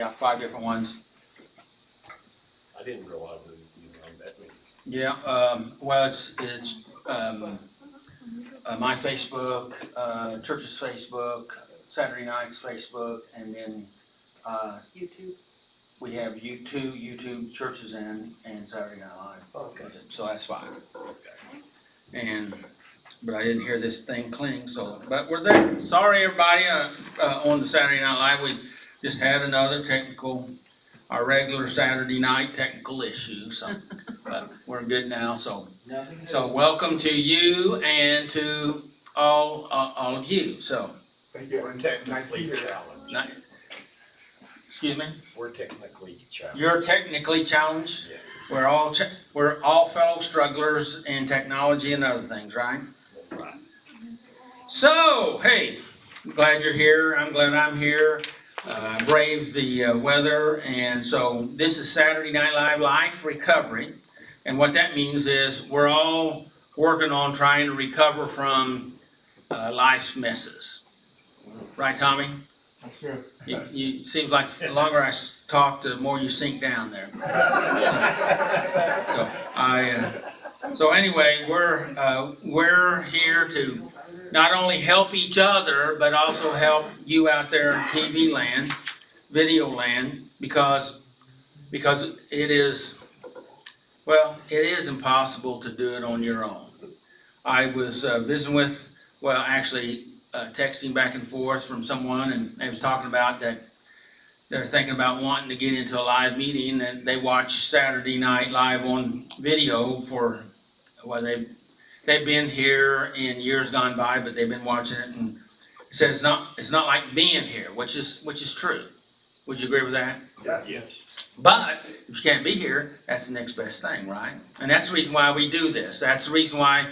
Yeah, 5 different ones. I didn't realize that you run that many. Yeah, well, it's my Facebook, church's Facebook, Saturday night's Facebook, and then YouTube. we have YouTube churches and Saturday Night Live. Okay. So that's 5. But I didn't hear this thing cling, but we're there. Sorry, everybody, on the Saturday Night Live, we just had another our regular Saturday night technical issue, so, but we're good now, so welcome to you and to all of you, so. We're technically challenged. Excuse me? We're technically challenged. You're technically challenged? Yeah. We're all fellow strugglers in technology and other things, right? Right. So, hey, I'm glad you're here. I'm glad I'm here. Braved the weather, and so this is Saturday Night Live Recovery, and what that means is we're all working on trying to recover from life's messes. Right, Tommy? That's true. You seems like the longer I talk, the more you sink down there. So anyway, we're here to not only help each other, but also help you out there in TV land, video land, because it is impossible to do it on your own. I was visiting with, texting back and forth from someone, and they was talking about that they're thinking about wanting to get into a live meeting, and they watch Saturday Night Live on video for, they've been here in years gone by, but they've been watching it, and it says it's not like being here, which is true. Would you agree with that? Yes. But if you can't be here, that's the next best thing, right? And that's the reason why we do this. That's the reason why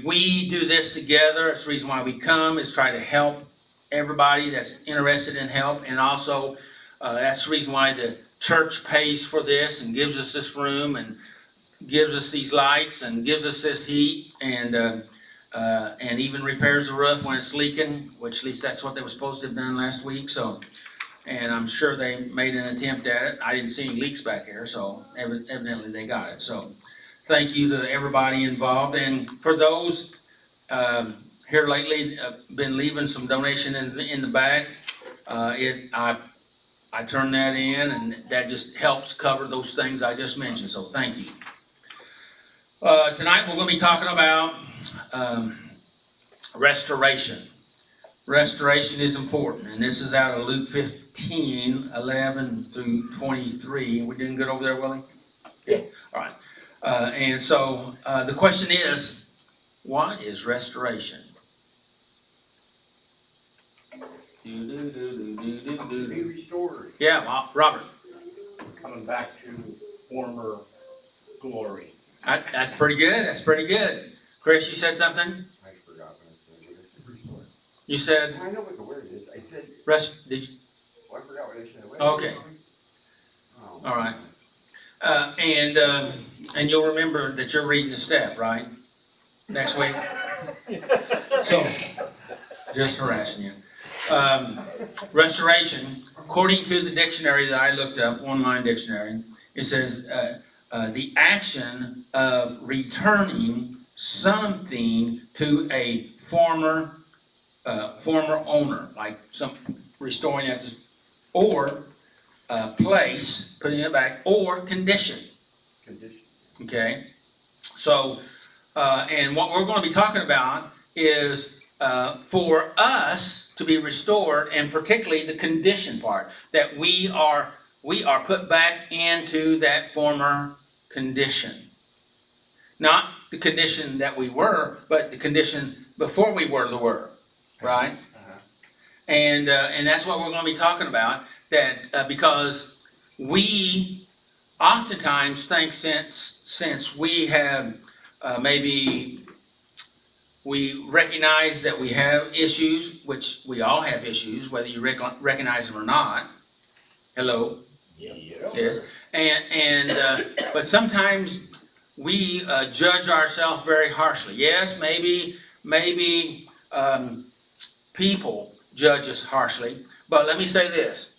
we do this together. It's the reason why we come, is try to help everybody that's interested in help, and also that's the reason why the church pays for this and gives us this room and gives us these lights and gives us this heat, and even repairs the roof when it's leaking, which at least that's what they were supposed to have done last week. So, and I'm sure they made an attempt at it. I didn't see any leaks back here, so evidently they got it. So thank you to everybody involved, and for those here lately, been leaving some donation in the bag. I turn that in, and that just helps cover those things I just mentioned, so thank you. Tonight we're going to be talking about restoration. Restoration is important, and this is out of Luke 15, 11 through 23. We didn't get over there, Willie? Yeah. All right. And so the question is, what is restoration? To be restored. Yeah, Robert. Coming back to former glory. That's pretty good. That's pretty good. Chris, you said something? I forgot what I said. Restore. You said I know what the word is. I said. rest. Did you? Oh, I forgot what I said. What Okay. Oh, All right. And you'll remember that you're reading the step, right? Next week. So, just harassing you. Restoration, according to the dictionary that I looked up, online dictionary, it says the action of returning something to a former owner, like restoring it, or place, putting it back, or condition. Okay, so and what we're going to be talking about is for us to be restored, and particularly the condition part, that we are put back into that former condition. Not the condition that we were, but the condition before we were the were, right? And that's what we're going to be talking about, that because we oftentimes think since we have maybe we recognize that we have issues, which we all have issues, whether you recognize them or not. Hello? Yes. And but sometimes we judge ourselves very harshly. Yes, maybe people judge us harshly, but let me say this.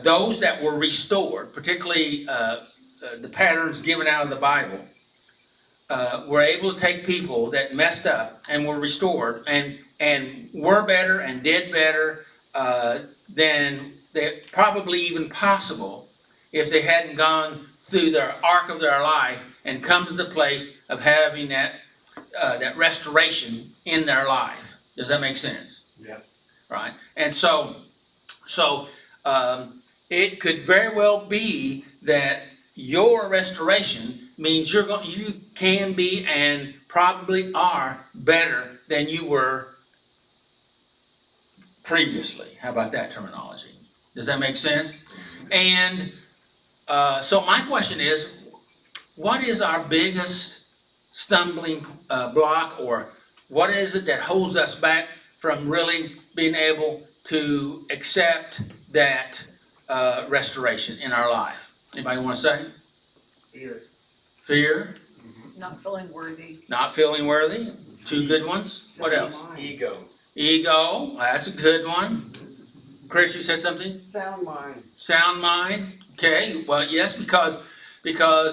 those that were restored, particularly the patterns given out of the Bible, were able to take people that messed up and were restored and were better and did better than they probably even possible if they hadn't gone through the arc of their life and come to the place of having that restoration in their life. Does that make sense? Yeah. Right? And so it could very well be that your restoration means you can be and probably are better than you were previously. How about that terminology? Does that make sense? And so my question is, what is our biggest stumbling block, or what is it that holds us back from really being able to accept that restoration in our life? Anybody want to say? Fear. Fear, Not feeling worthy. not feeling worthy, two good ones. What else? Ego. Ego, that's a good one. Chris, you said something? Sound mind. Sound mind. Okay, well, yes, because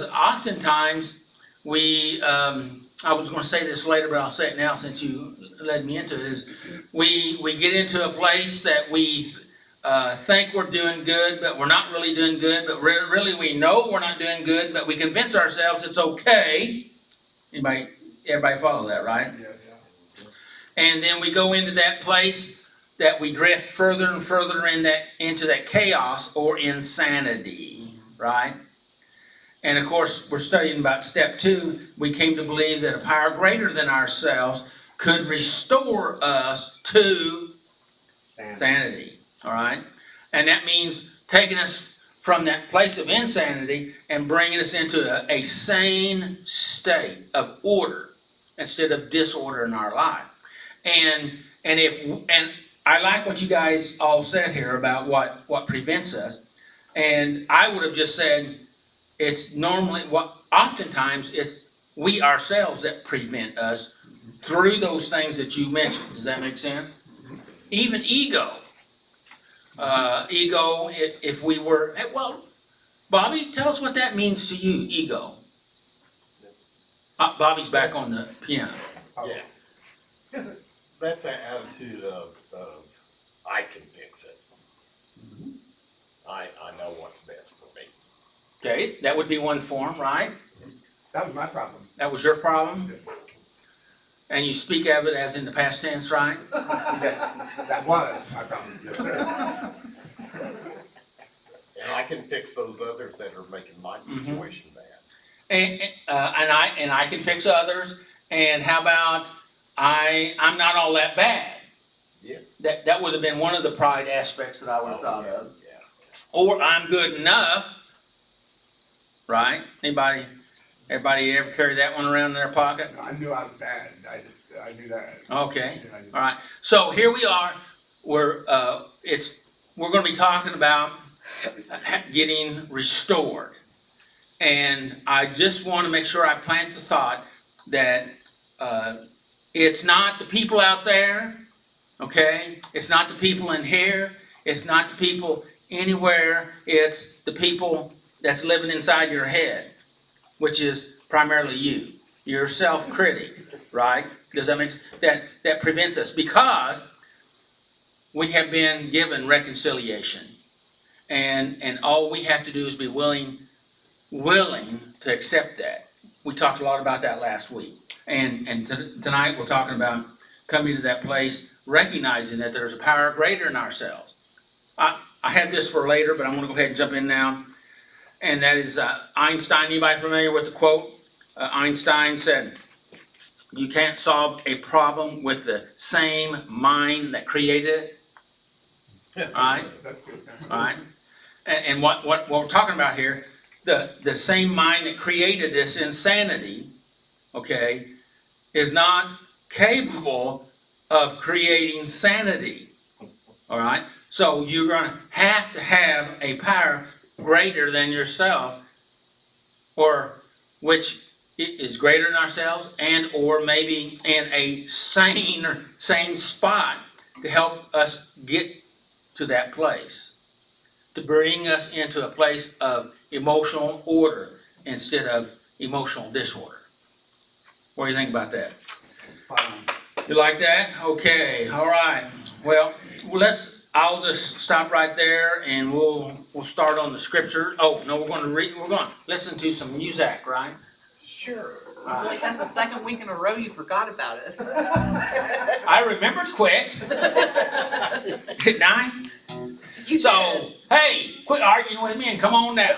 oftentimes we, I was going to say this later, but I'll say it now since you led me into it, is we get into a place that we think we're doing good, but we're not really doing good, but really we know we're not doing good, but we convince ourselves it's okay. Everybody follow that, right? Yes. And then we go into that place that we drift further and further into that chaos or insanity, right? And of course, we're studying about step 2. We came to believe that a power greater than ourselves could restore us to sanity, all right? And that means taking us from that place of insanity and bringing us into a sane state of order instead of disorder in our life. And I like what you guys all said here about what prevents us. And I would have just said it's normally oftentimes it's we ourselves that prevent us through those things that you mentioned. Does that make sense? Even ego. Ego, if we were, well, Bobby, tell us what that means to you, ego. Bobby's back on the piano. Yeah. That's an attitude of I can fix it. I know what's best for me. Okay, that would be one form, right? That was my problem. That was your problem? And you speak of it as in the past tense, right? Yes, that was my problem. Yes, sir. And I can fix those others that are making my situation bad. And I can fix others. And how about I'm not all that bad? Yes. That would have been one of the pride aspects that I would have thought of. Yeah. Or I'm good enough, right? Everybody ever carry that one around in their pocket? I knew I was bad. I knew that. Okay, Yeah, I just- all right. So here we are. We're going to be talking about getting restored, and I just want to make sure I plant the thought that it's not the people out there, okay? It's not the people in here. It's not the people anywhere. It's the people that's living inside your head, which is primarily you. Your self-critic, right? Does that make sense? That prevents us, because we have been given reconciliation, and all we have to do is be willing to accept that. We talked a lot about that last week, and tonight we're talking about coming to that place, recognizing that there's a power greater than ourselves. I have this for later, but I'm going to go ahead and jump in now, and that is Einstein. Anybody familiar with the quote? Einstein said, "You can't solve a problem with the same mind that created it." All right? That's good. All right? And what we're talking about here, the same mind that created this insanity, okay, is not capable of creating sanity. All right? So you're going to have a power greater than yourself, or which is greater than ourselves, and or maybe in a sane spot to help us get to that place. to bring us into a place of emotional order instead of emotional disorder. What do you think about that? You like that? Okay, all right. Well, I'll just stop right there and we'll start on the scripture. Oh, no, we're gonna listen to some music, right? Sure. I think that's the second week in a row you forgot about us. I remembered quick, didn't I? You So, hey, quit arguing with me and come on down.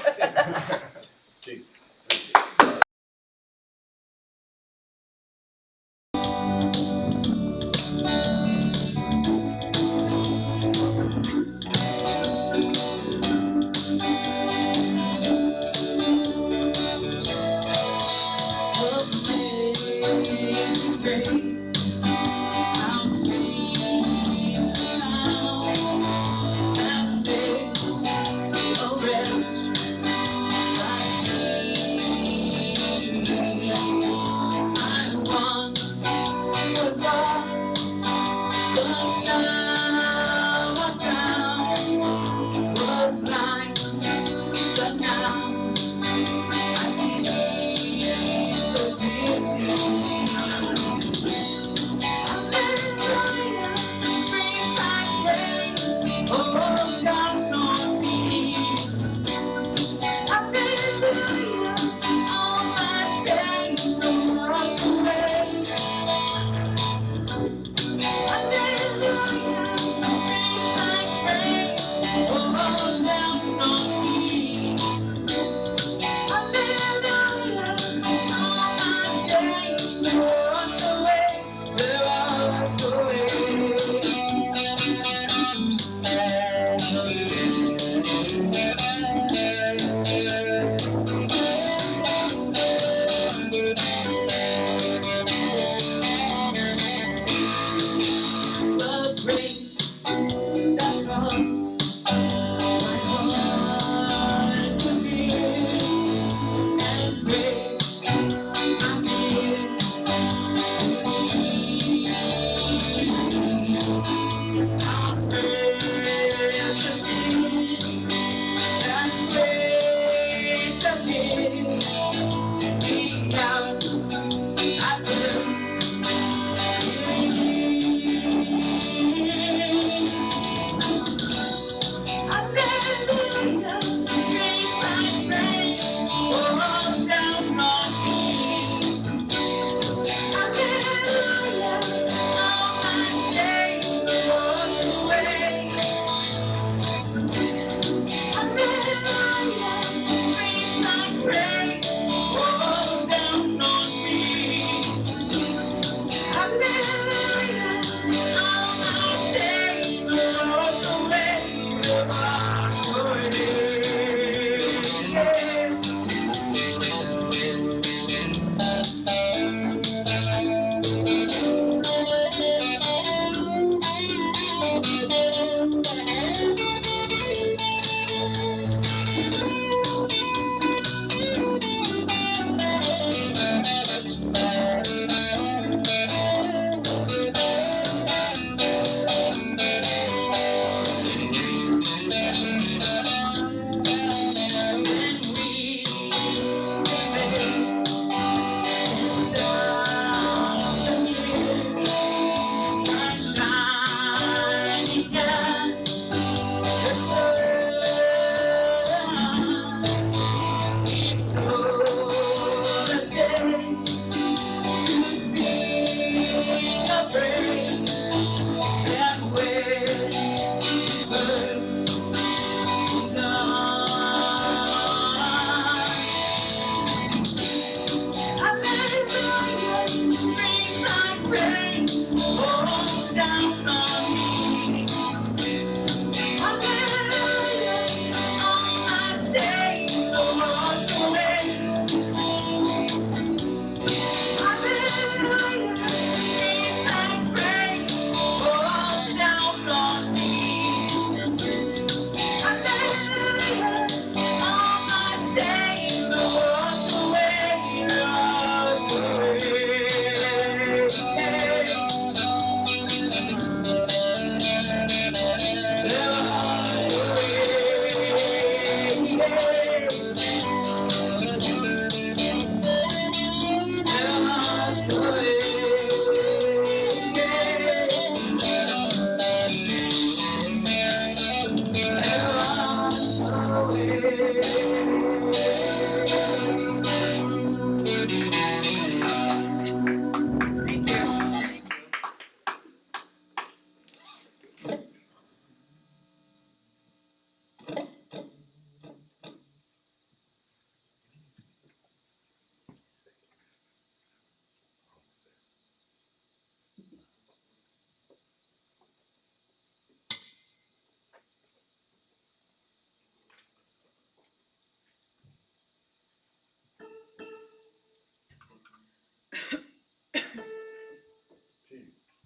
2,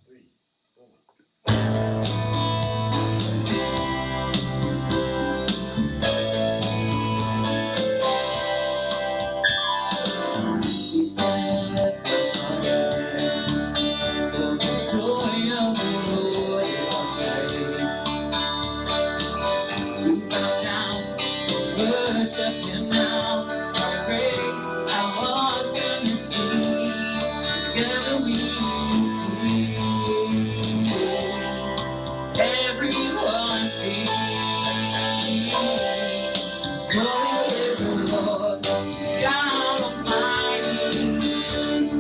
3, 4. Worship Him now, how great, how awesome is He. Together we sing, everyone sing. Glory is the Lord, God Almighty.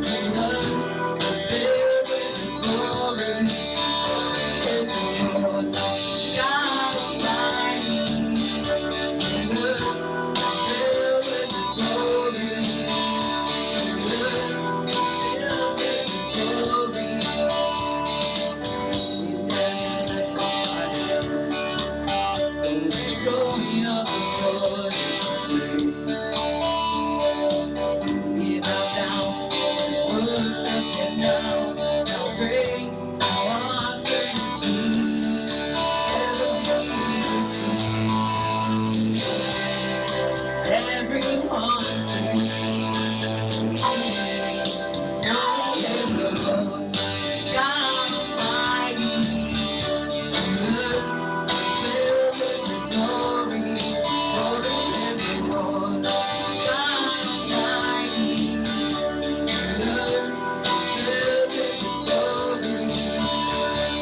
The earth is filled with His glory. Glory is the Lord, God Almighty. The earth filled with His glory. The earth filled with His glory. We stand in the fire. The joy of the Lord is we bow down, worship Him now. How great, how awesome is He. Everyone sing, everyone sing. Now is the Lord, God Almighty. The earth is filled with His glory. Glory is the Lord, God Almighty. The earth is filled with His glory.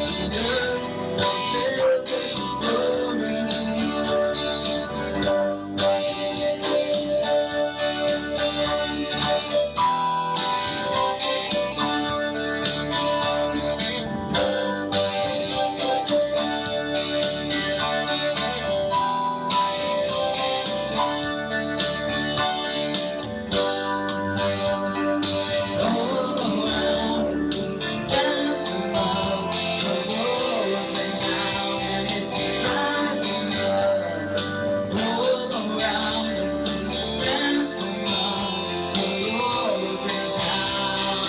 The earth is filled with His glory. All around us, down above, the world went down and it's rising up. All around us, down above, the world went down.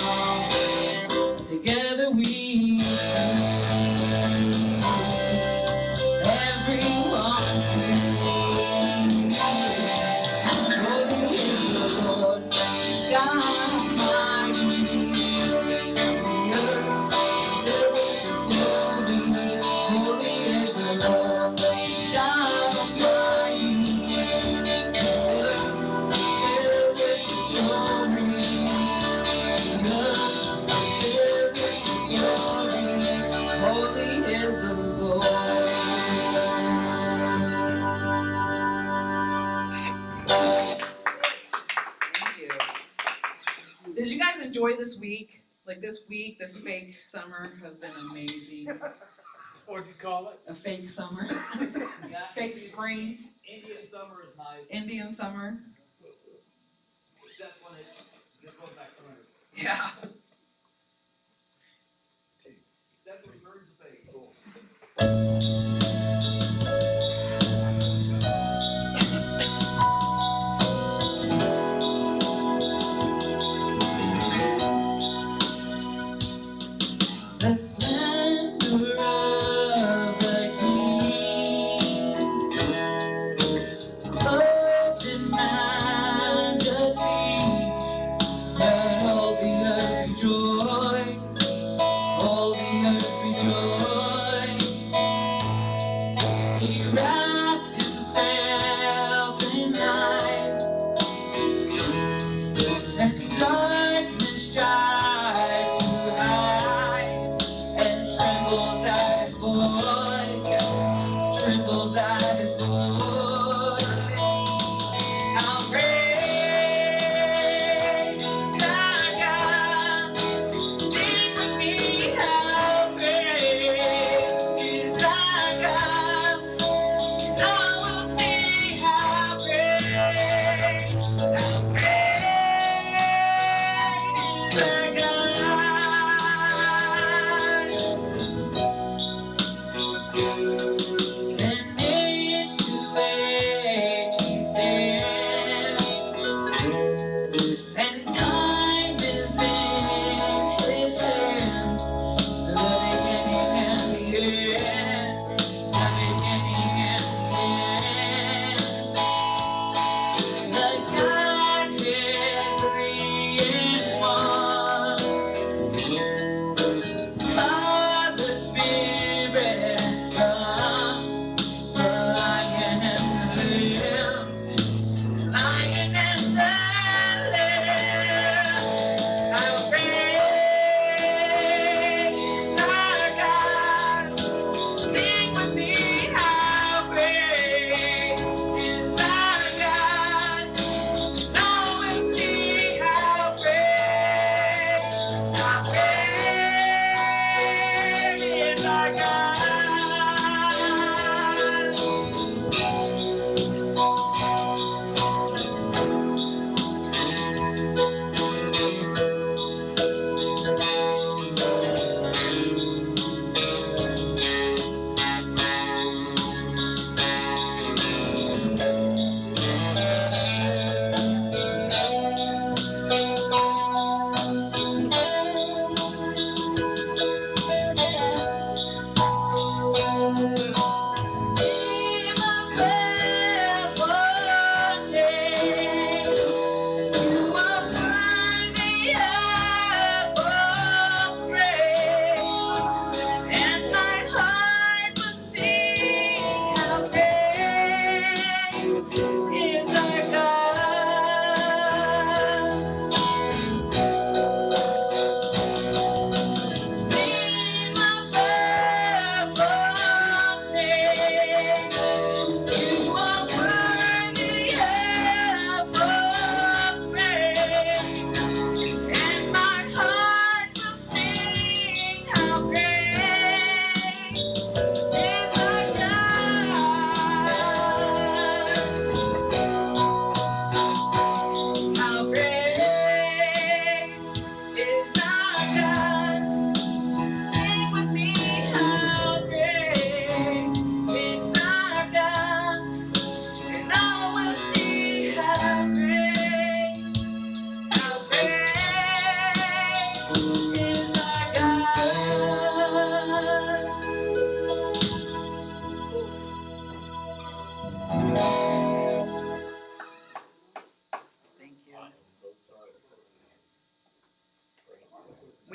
Together we sing, everyone sing. Holy is the Lord, God Almighty. The earth is filled with His glory. Holy is the Lord, God Almighty. The earth is filled with His glory. The earth is filled with His glory. Holy is the Lord. Thank you. Did you guys enjoy this week? Like this week, this fake summer has been amazing. What'd you call it? A fake summer, fake spring, Indian summer is nice, Indian summer. except when it goes back to winter. Yeah. That's what birds of fate. The splendor of the King, clothed in majesty, let all the earth rejoice, all the earth rejoice.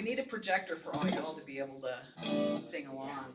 need a projector for all y'all to be able to sing along.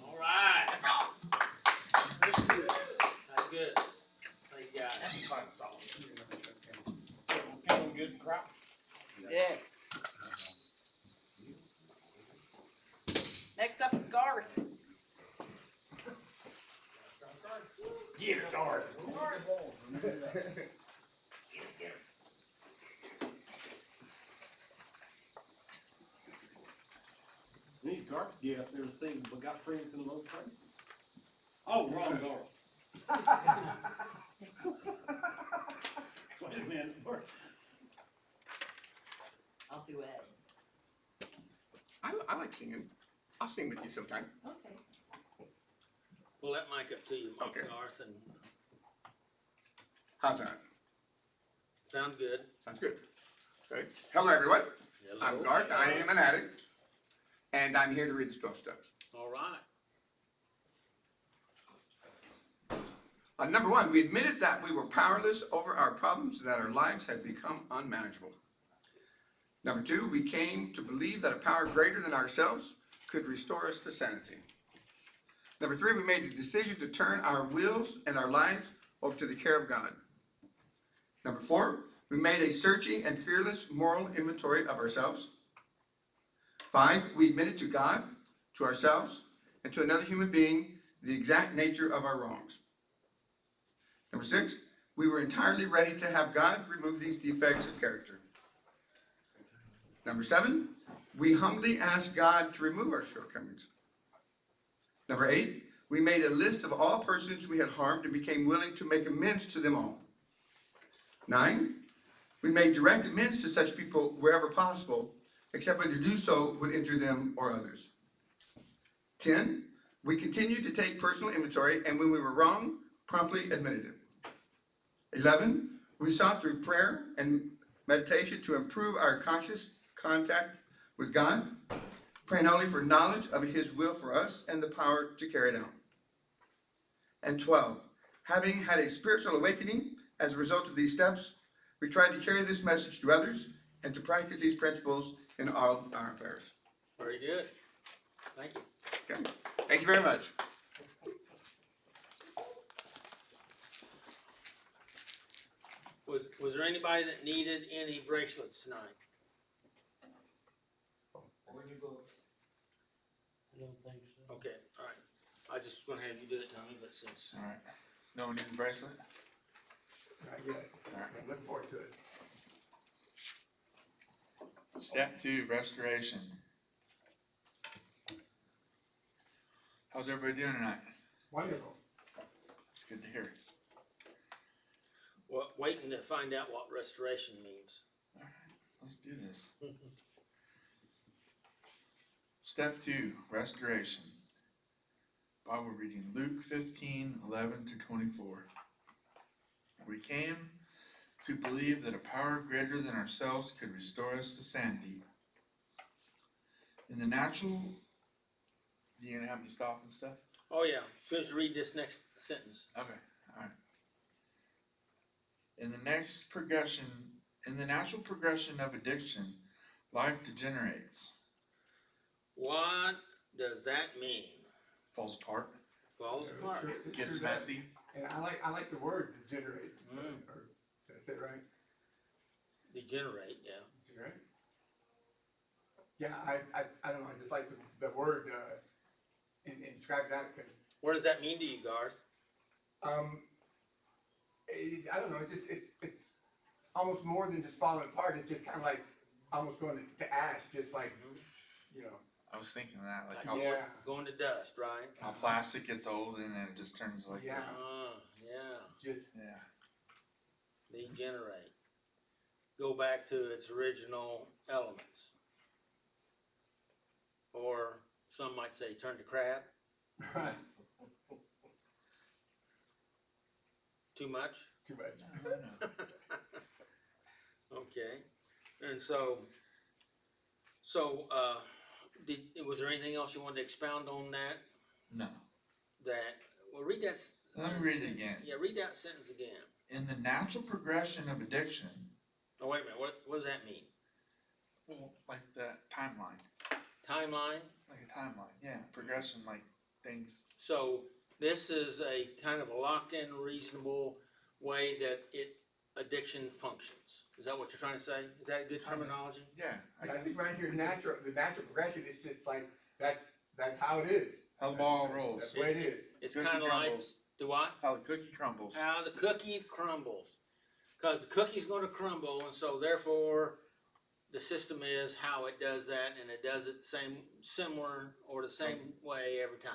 All right. That's good. Thank you guys. That's a fun song. Feeling good, crowd? Yes. Next up is Garth. Get it, Darth. Need Garth to get up there and sing, but got friends in low places. Oh, wrong Garth. Wait a minute. I'll do it. I like singing. I'll sing with you sometime. Okay. We'll let Mike up to you, Mike Okay. Garth, and How's that? sound good. Sounds good. Okay. Hello, everyone. I'm Hello. Garth. I am an addict, and I'm here to read the 12 steps. All right. Number one, we admitted that we were powerless over our problems and that our lives had become unmanageable. Number two, we came to believe that a power greater than ourselves could restore us to sanity. Number three, we made the decision to turn our wills and our lives over to the care of God. Number four, we made a searching and fearless moral inventory of ourselves. 5, we admitted to God, to ourselves, and to another human being the exact nature of our wrongs. Number 6, we were entirely ready to have God remove these defects of character. Number 7, we humbly asked God to remove our shortcomings. Number 8, we made a list of all persons we had harmed and became willing to make amends to them all. 9, we made direct amends to such people wherever possible, except when to do so would injure them or others. 10, we continued to take personal inventory, and when we were wrong, promptly admitted it. 11, we sought through prayer and meditation to improve our conscious contact with God, praying only for knowledge of His will for us and the power to carry it out. And 12, having had a spiritual awakening as a result of these steps, we tried to carry this message to others and to practice these principles in all our affairs. Very good. Thank you. Okay. Thank you very much. Was there anybody that needed any bracelets tonight? When you go. I don't think so. Okay, all right. I just gonna have you do it, Tommy, but since, Alright. No one needs a bracelet? Not yet. I'm looking forward to it. Step 2, restoration. How's everybody doing tonight? Wonderful. It's good to hear. well, waiting to find out what restoration means. Let's do this. Step 2, restoration. Bible reading Luke 15:11-24. We came to believe that a power greater than ourselves could restore us to sanity. In the natural, you gonna have me stop and stuff? Oh, yeah, as soon as you read this next sentence. Okay, alright. In the natural progression of addiction, life degenerates, What does that mean? falls apart, Falls apart. gets messy. And I like the word degenerate. Mm. Or, did I say it right? Degenerate, yeah. Degenerate? Yeah, I don't know, I just like the word, and describe that, 'cause, What does that mean to you, Garth? I don't know, it's almost more than just falling apart, it's just kind of like almost going to ash, just like, you know. I was thinking that, like Like how, Yeah. Going to dust, right? how plastic gets old and then it just turns like, Yeah. Yeah, Just, yeah. degenerate. Go back to its original elements. Or some might say turn to crab. Too much? too much. Okay, and was there anything else you wanted to expound on that? No. Well, read that. Let me read it sentence. again. Yeah, read that sentence again. In the natural progression of addiction, Oh, wait a minute, what does that mean? Well, like that timeline, Timeline? like a timeline, yeah, progression, like things. So this is a kind of a locked-in, reasonable way that addiction functions. Is that what you're trying to say? Is that a good Kinda. terminology? Yeah, I I guess. think right here, the natural progression is just like, that's how it is. How the ball rolls. That's the way it is. It's Cookie kind of like, crumbles. do what? How the cookie crumbles. How the cookie crumbles. Because the cookie's going to crumble, and so therefore the system is how it does that, and it does it similar or the same way every time.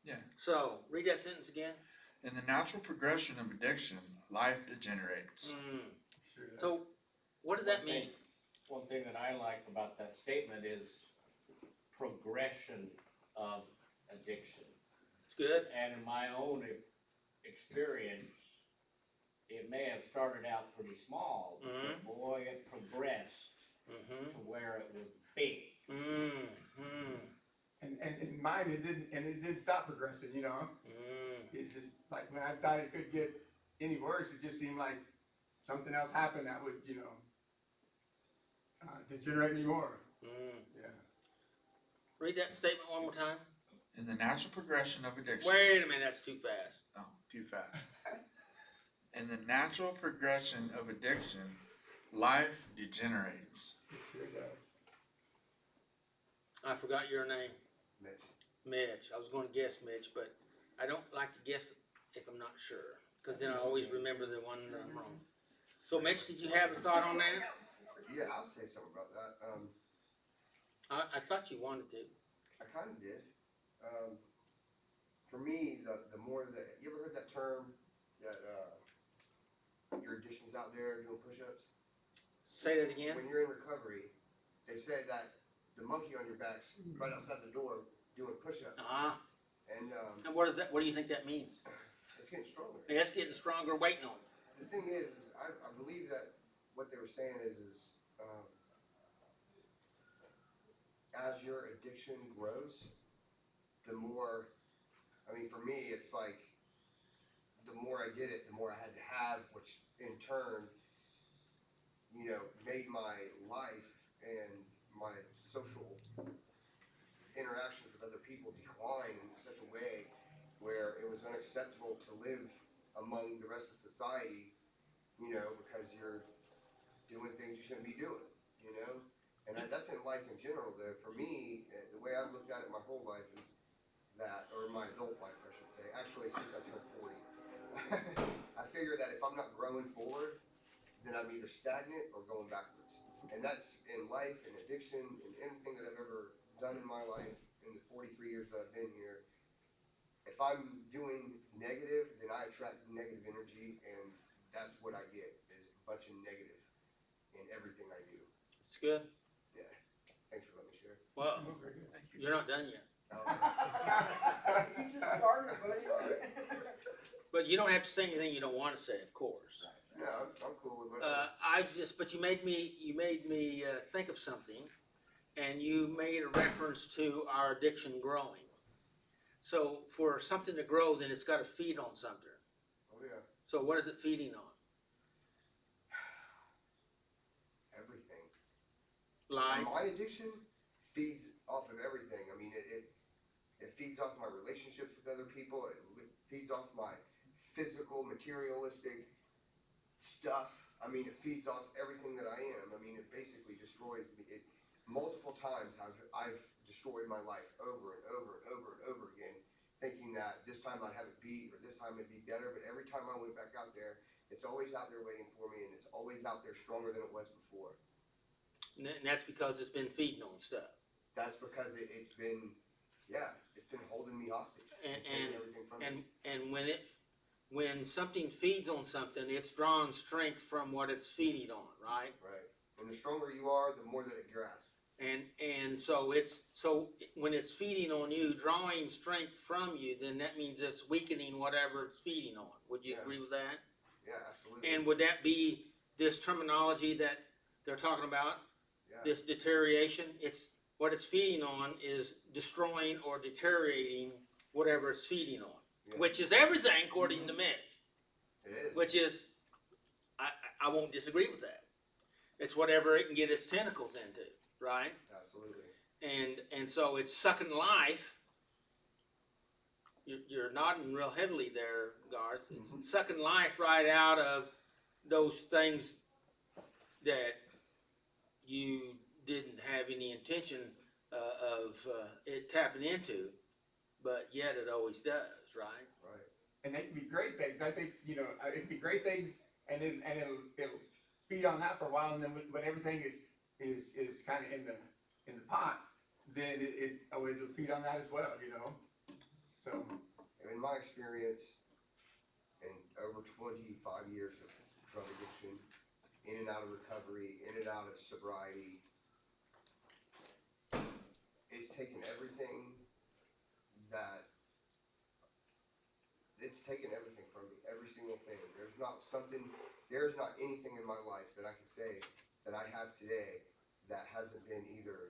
Yeah. So read that sentence again. In the natural progression of addiction, life degenerates. So what does that mean? One thing that I like about that statement is progression of addiction. It's good. And in my own experience, it may have started out pretty small, but boy, it progressed to where it was big. And in mine, it didn't stop progressing, you know? It just, like, when I thought it could get any worse, it just seemed like something else happened that would, you know, degenerate me more. Yeah. Read that statement one more time. In the natural progression of addiction. Wait a minute, that's too fast. Oh, too fast. In the natural progression of addiction, life degenerates. It sure does. I forgot your name. Mitch. Mitch. I was going to guess Mitch, but I don't like to guess if I'm not sure, because then I always remember the one that I'm wrong. So Mitch, did you have a thought on that? Yeah, I'll say something about that. I thought you wanted to. I kind of did. For me, the more that, you ever heard that term that your addiction's out there doing push-ups? Say that again. When you're in recovery, they say that the monkey on your back's right outside the door doing push-ups. And what is that? What do you think that means? it's getting stronger. It's getting stronger, waiting on it. The thing is I believe that what they were saying is as your addiction grows, the more, I mean, for me, it's like, the more I did it, the more I had to have, which in turn, you know, made my life and my social interactions with other people decline in such a way where it was unacceptable to live among the rest of society, you know, because you're doing things you shouldn't be doing, you know? And that's in life in general. For me, the way I've looked at it my whole life is that, or my adult life, I should say, actually since I turned 40, I figure that if I'm not growing forward, then I'm either stagnant or going backwards. And that's in life, in addiction, in anything that I've ever done in my life, in the 43 years that I've been here. If I'm doing negative, then I attract negative energy, and that's what I get, is a bunch of negative in everything I do. It's good. Yeah. Thanks for letting me share. Well, Thank you. you're not done yet. You just started, buddy. All right. But you don't have to say anything you don't want to say, of course. No, I'm cool with it. But you made me think of something, and you made a reference to our addiction growing. So for something to grow, then it's got to feed on something. Oh, yeah. So what is it feeding on? Everything. Like? My addiction feeds off of everything. I mean, it feeds off my relationships with other people. It feeds off my physical, materialistic stuff. I mean, it feeds off everything that I am. I mean, it basically destroys me. Multiple times I've destroyed my life over and over and over and over again, thinking that this time I'd have it beat or this time it'd be better. But every time I went back out there, it's always out there waiting for me, and it's always out there stronger than it was before. And that's because it's been feeding on stuff. That's because it's been holding me hostage. Taking everything from me. And when something feeds on something, it's drawing strength from what it's feeding on, right? Right. And the stronger you are, the more that it grasps. And so when it's feeding on you, drawing strength from you, then that means it's weakening whatever it's feeding on. Would you agree with that? Yeah, absolutely. And would that be this terminology that they're talking about? Yeah. This deterioration? It's what it's feeding on is destroying or deteriorating whatever it's feeding on, which is everything according to Mitch. It is. Which is, I won't disagree with that. it's whatever it can get its tentacles into, right? Absolutely. And so it's sucking life. You're nodding real heavily there, Garth. It's sucking life right out of those things that you didn't have any intention of it tapping into, but yet it always does, right? Right. And they can be great things. I think, you know, it can be great things, and then it'll feed on that for a while, and then when everything is kind of in the pot, then it'll feed on that as well, you know. So In my experience, in over 25 years of drug addiction, in and out of recovery, in and out of sobriety, it's taken everything from me, every single thing. There's not anything in my life that I can say that I have today that hasn't been either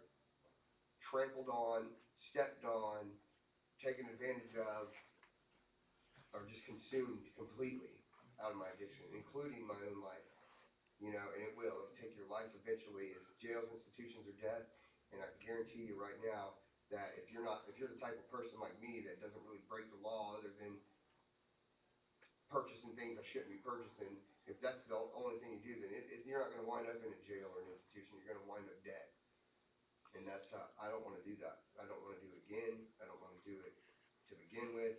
trampled on, stepped on, taken advantage of, or just consumed completely out of my addiction, including my own life. You know, and it'll take your life eventually as jails, institutions, or death. And I can guarantee you right now that if you're the type of person like me that doesn't really break the law other than purchasing things I shouldn't be purchasing, if that's the only thing you do, then you're not going to wind up in a jail or an institution. You're going to wind up dead. And that's, I don't want to do that. I don't want to do it again. I don't want to do it to begin with.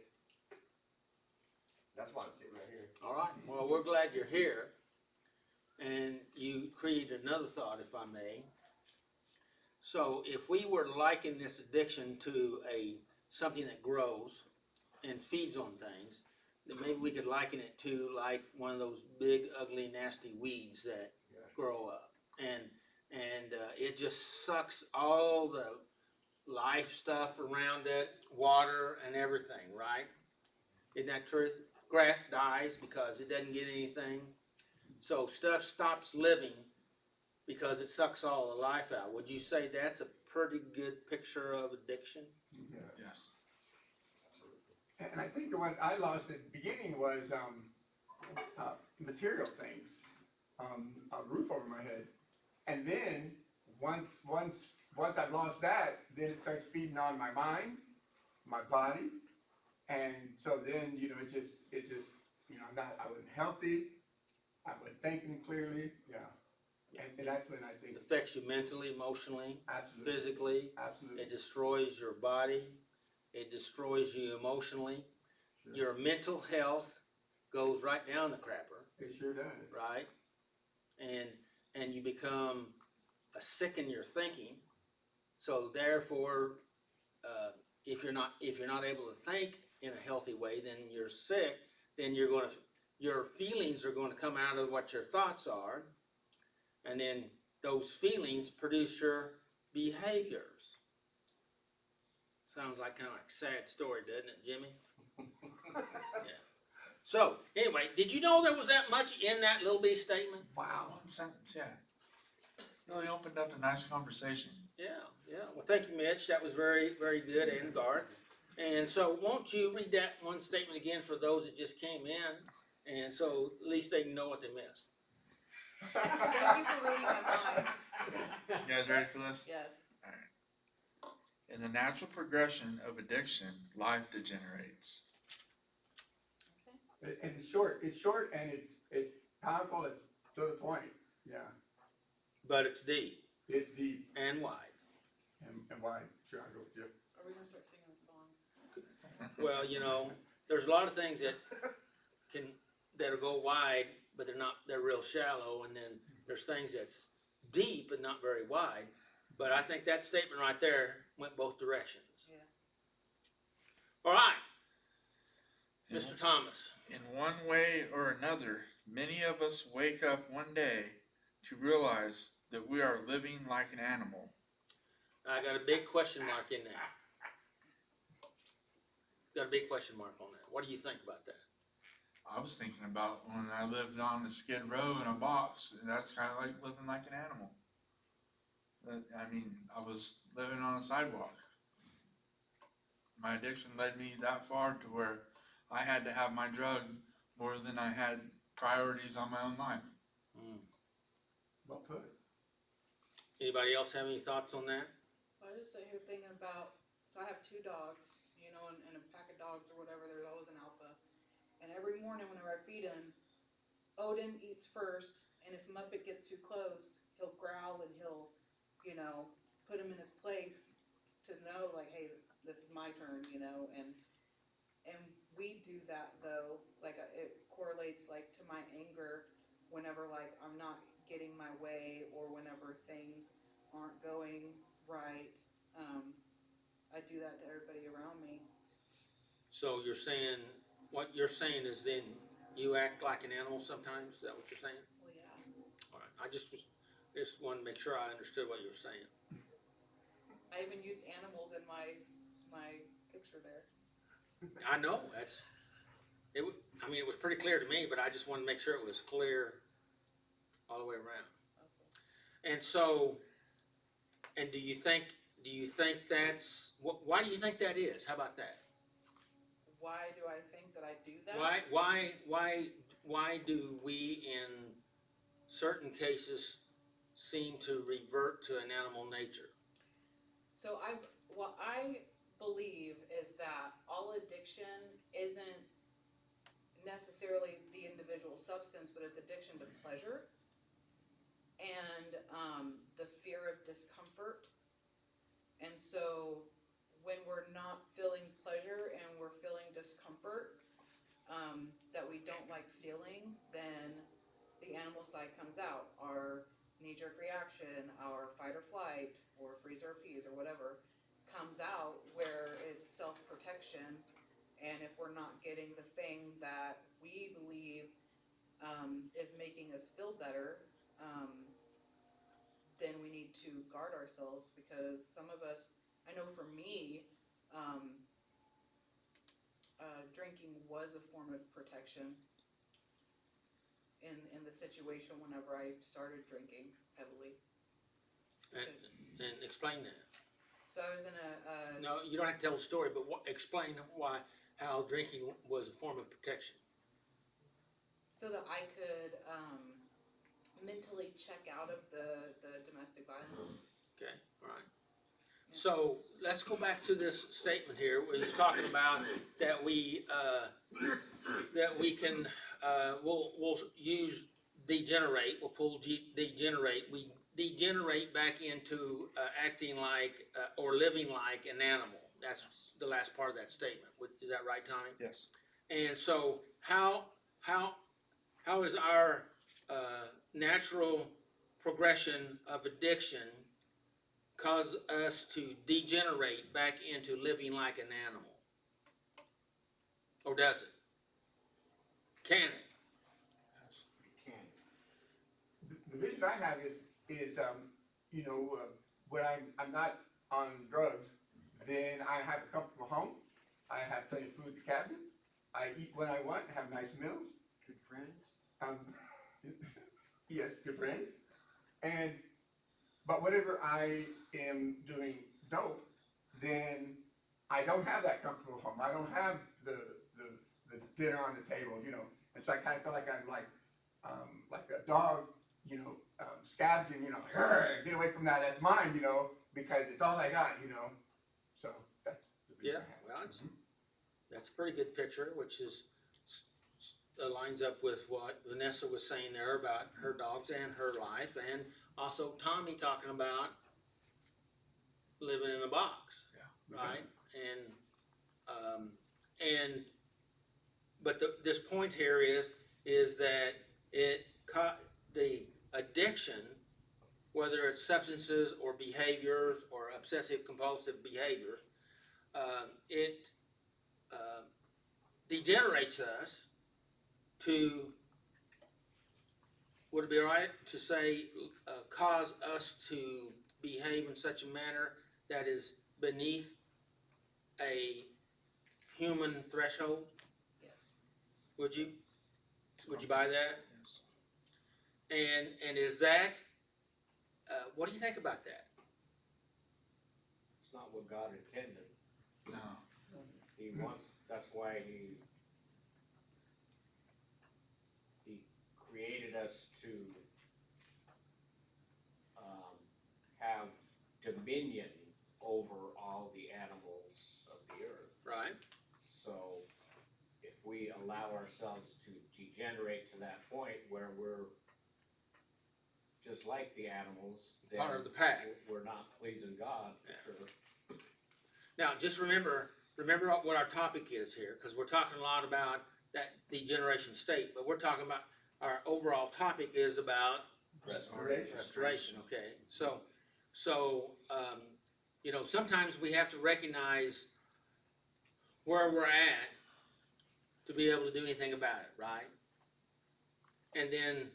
That's why I'm sitting right here. All right. Well, we're glad you're here. And you created another thought, if I may. So if we were to liken this addiction to something that grows and feeds on things, then maybe we could liken it to like one of those big, ugly, nasty weeds that grow up. And it just sucks all the life stuff around it, water and everything, right? Isn't that true? Grass dies because it doesn't get anything. So stuff stops living because it sucks all the life out. Would you say that's a pretty good picture of addiction? Yes. and I think the one I lost at the beginning was material things, a roof over my head, and then once I've lost that, then it starts feeding on my mind, my body, and so then it just I wasn't healthy, I wasn't thinking clearly, and that's when I It think affects you mentally, emotionally, absolutely, physically. absolutely, It destroys your body. It destroys you emotionally. sure. Your mental health goes right down the crapper, It sure does. right? And you become sick in your thinking. So therefore, if you're not able to think in a healthy way, then you're sick. Then your feelings are going to come out of what your thoughts are, and then those feelings produce your behaviors. Sounds like kind of like a sad story, doesn't it, Jimmy? Yeah. So anyway, did you know there was that much in that little bitty statement? Wow. One sentence, yeah. Really opened up a nice conversation. Yeah. Well, thank you, Mitch. That was very, very good, and Garth. And so, won't you read that one statement again for those that just came in, and so at least they know what they missed. Thank you for reading my mind. You guys ready for this? Yes. In the natural progression of addiction, life degenerates. And it's short and it's powerful, it's to the point, yeah. But it's deep It's deep and wide. and wide, sure, I'll go with you. Are we gonna start singing a song? Well, there's a lot of things that'll go wide, but they're real shallow, and then there's things that's deep and not very wide. But I think that statement right there went both directions. Yeah. All right, Mr. Thomas. In one way or another, many of us wake up one day to realize that we are living like an animal. I got a big question mark in there. Got a big question mark on that. What do you think about that? I was thinking about when I lived on the skid row in a box, and that's kind of like living like an animal. I mean, I was living on a sidewalk. My addiction led me that far to where I had to have my drug more than I had priorities on my own life. But could. Anybody else have any thoughts on that? I just sit here thinking about, so I have 2 dogs, you know, and a pack of dogs or whatever, there's always an alpha. And every morning whenever I feed him, Odin eats first, and if Muppet gets too close, he'll growl and he'll, you know, put him in his place to know, like, hey, this is my turn, you know, and we do that though, like, it correlates like to my anger whenever like I'm not getting my way or whenever things aren't going right. I do that to everybody around me. So you're saying, what you're saying is then you act like an animal sometimes? Is that what you're saying? Well, yeah. All right, I just wanted to make sure I understood what you were saying. I even used animals in my picture there. I know, I mean, it was pretty clear to me, but I just wanted to make sure it was clear all the way around. Okay. And so, and do you think that's, why do you think that is? How about that? Why do I think that I do that? Why do we in certain cases seem to revert to an animal nature? So what I believe is that all addiction isn't necessarily the individual substance, but it's addiction to pleasure and the fear of discomfort. And so when we're not feeling pleasure and we're feeling discomfort that we don't like feeling, then the animal side comes out. Our knee-jerk reaction, our fight or flight, or freeze or appease, or whatever, comes out where it's self-protection. And if we're not getting the thing that we believe is making us feel better, then we need to guard ourselves, because some of us, I know for me, drinking was a form of protection in the situation whenever I started drinking heavily. And explain that. So I was in a No, you don't have to tell the story, but explain how drinking was a form of protection. so that I could mentally check out of the domestic violence. Okay, all right. So let's go back to this statement here where he's talking about that we can we'll use degenerate. We'll pull degenerate. We degenerate back into acting like or living like an animal. That's the last part of that statement. Is that right, Tommy? Yes. And so how is our natural progression of addiction cause us to degenerate back into living like an animal? Or does it? Can it? Yes, we can. The vision I have is you know, when I'm not on drugs, then I have a comfortable home. I have plenty of food in the cabinet. I eat when I want, have nice meals. Good friends. Yes, good friends. But whenever I am doing dope, then I don't have that comfortable home. I don't have the dinner on the table, you know. And so I kind of feel like I'm like a dog, you know, scavenging, you know, get away from that. That's mine, you know, because it's all I got, you know. So that's the vision I have. Well, that's a pretty good picture, which is lines up with what Vanessa was saying there about her dogs and her life, and also Tommy talking about living in a box, right? But this point here is that the addiction, whether it's substances or behaviors or obsessive compulsive behaviors, it degenerates us to, would it be right to say, cause us to behave in such a manner that is beneath a human threshold? Yes. Would you buy that? Yes. And is that, what do you think about that? It's not what God intended. No. He wants, that's why he created us to dominion over all the animals of the earth. Right. So if we allow ourselves to degenerate to that point where we're just like the animals, then Part of the pack. we're not pleasing God for sure. Now, just remember what our topic is here, because we're talking a lot about that degeneration state, but we're talking about, our overall topic is about restoration, okay? So, you know, sometimes we have to recognize where we're at to be able to do anything about it, right? And then,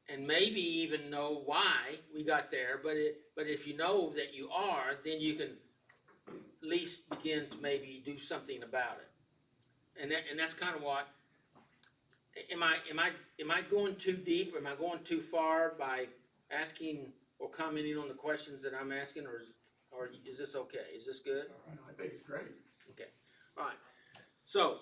and maybe even know why we got there, but if you know that you are, then you can at least begin to maybe do something about it. And that's kind of what, am I going too deep? Am I going too far by asking or commenting on the questions that I'm asking, or is this okay? Is this good? I think it's great. Okay, all right. So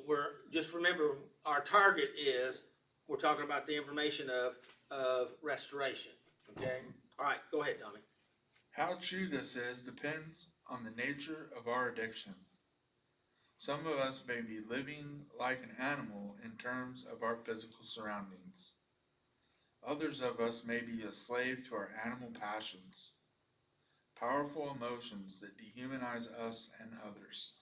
we're, just remember, our target is, we're talking about the information of restoration, okay? All right, go ahead, Tommy. How true this is depends on the nature of our addiction. Some of us may be living like an animal in terms of our physical surroundings. Others of us may be a slave to our animal passions, powerful emotions that dehumanize us and others.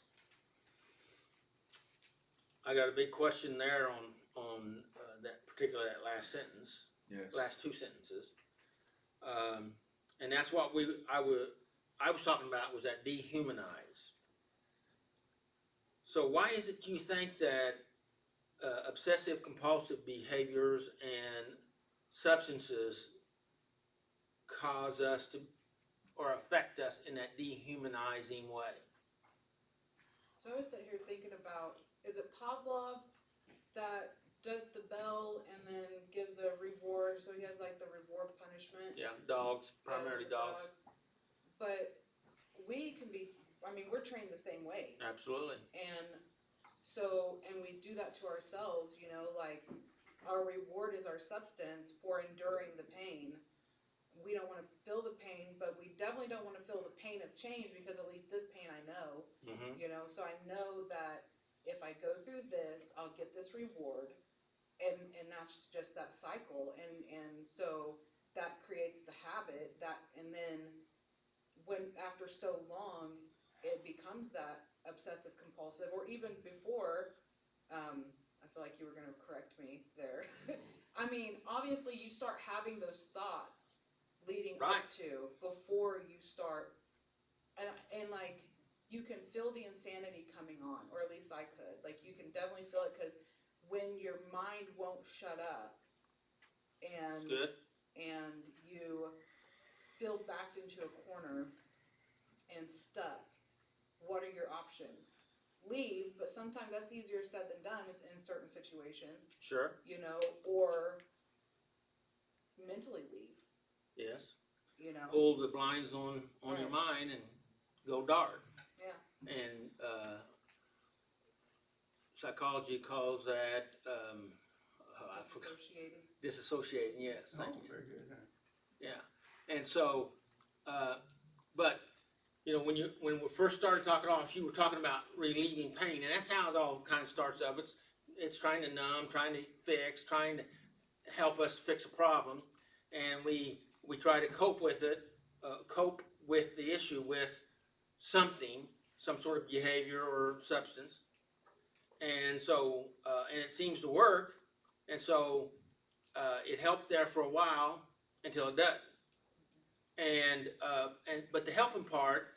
I got a big question there on that last sentence, Yes. last two sentences. And that's what I was talking about, was that dehumanize. So why is it you think that obsessive compulsive behaviors and substances cause us to, or affect us in that dehumanizing way? So I was sitting here thinking about, is it Pavlov that does the bell and then gives a reward? So he has like the reward punishment. Yeah, dogs, primarily for dogs. But we can be, I mean, we're trained the same way. Absolutely. And so, and we do that to ourselves, you know, like our reward is our substance for enduring the pain. We don't want to feel the pain, but we definitely don't want to feel the pain of change, because at least this pain I know, Mm-hmm. you know, so I know that if I go through this, I'll get this reward. And that's just that cycle. And so that creates the habit that, and then when, after so long, it becomes that obsessive compulsive, or even before, I feel like you were gonna correct me there. I mean, obviously you start having those thoughts leading Right. up to, before you start, and like, you can feel the insanity coming on, or at least I could, like, you can definitely feel it, cause when your mind won't shut up, That's and good. and you feel backed into a corner and stuck, what are your options? Leave, but sometimes that's easier said than done, is in certain situations, Sure. you know, or mentally leave, Yes. you know. Pull the blinds on your Right. mind and go dark. Yeah. And psychology calls that Disassociating. disassociating. Yes, thank you. Very good. Yeah, and so, but you know, when we first started talking off, you were talking about relieving pain, and that's how it all kind of starts up. It's trying to numb, trying to fix, trying to help us fix a problem, and we try to cope with it, cope with the issue with something, some sort of behavior or substance, and so and it seems to work, and so it helped there for a while until it doesn't. And but the helping part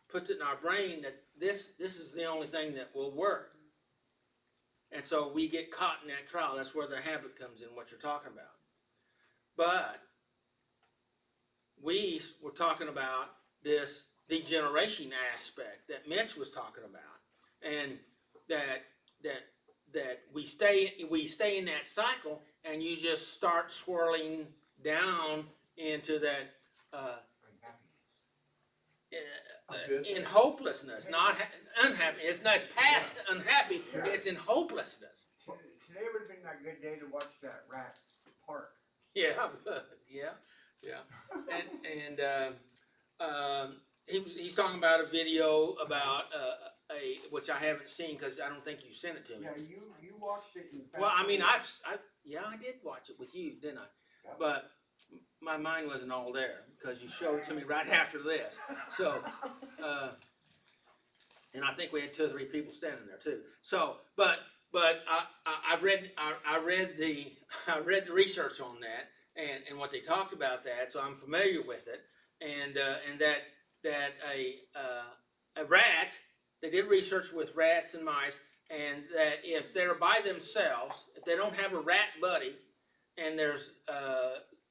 puts it in our brain that this is the only thing that will work. And so we get caught in that trial. That's where the habit comes in, what you're talking about. But we were talking about this degeneration aspect that Mitch was talking about, and that we stay in that cycle, and you just start swirling down into that in hopelessness, not unhappy. It's not past unhappy. It's in hopelessness. Today would have been a good day to watch that rat park. Yeah, good. Yeah, Yeah, he's talking about a video about which I haven't seen because I don't think you sent it to me. Yeah, you watched it in fact. Well, I mean, yeah, I did watch it with you, didn't I? Yeah. But my mind wasn't all there because you showed it to me right after this. So, and I think we had 2 or 3 people standing there too. So, but I read the research on that and what they talked about that. So I'm familiar with it, and that a rat. They did research with rats and mice, and that if they're by themselves, if they don't have a rat buddy, and there's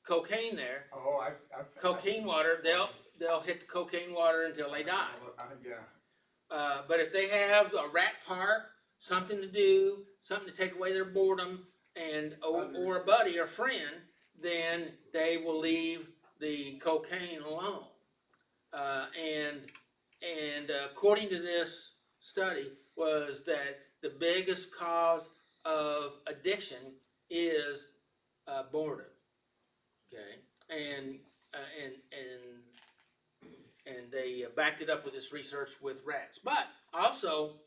cocaine there, Oh, I've cocaine water, they'll hit the cocaine water until they die. Yeah. But if they have a rat park, something to do, something to take away their boredom, and or a buddy or friend, then they will leave the cocaine alone. And according to this study, was that the biggest cause of addiction is boredom. Okay, and they backed it up with this research with rats. But also,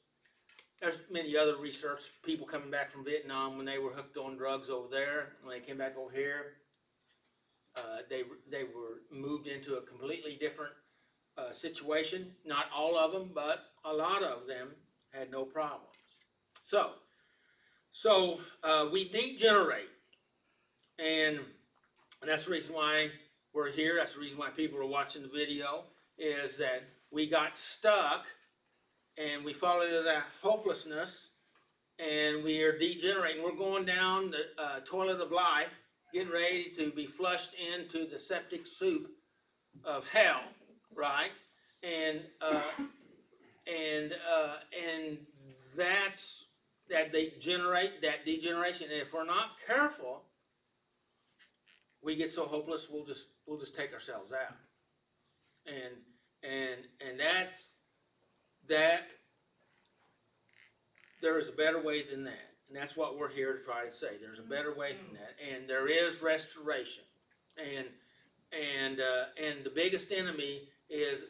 there's many other research, people coming back from Vietnam when they were hooked on drugs over there. When they came back over here, they were moved into a completely different situation. Not all of them, but a lot of them had no problems. So we degenerate, and that's the reason why we're here. That's the reason why people are watching the video, is that we got stuck and we fall into that hopelessness and we are degenerating. We're going down the toilet of life, getting ready to be flushed into the septic soup of hell, right? And that's that degeneration. And if we're not careful, we get so hopeless we'll just take ourselves out. And that's that. There is a better way than that, and that's what we're here to try to say. There's a better way than that, and there is restoration. And the biggest enemy is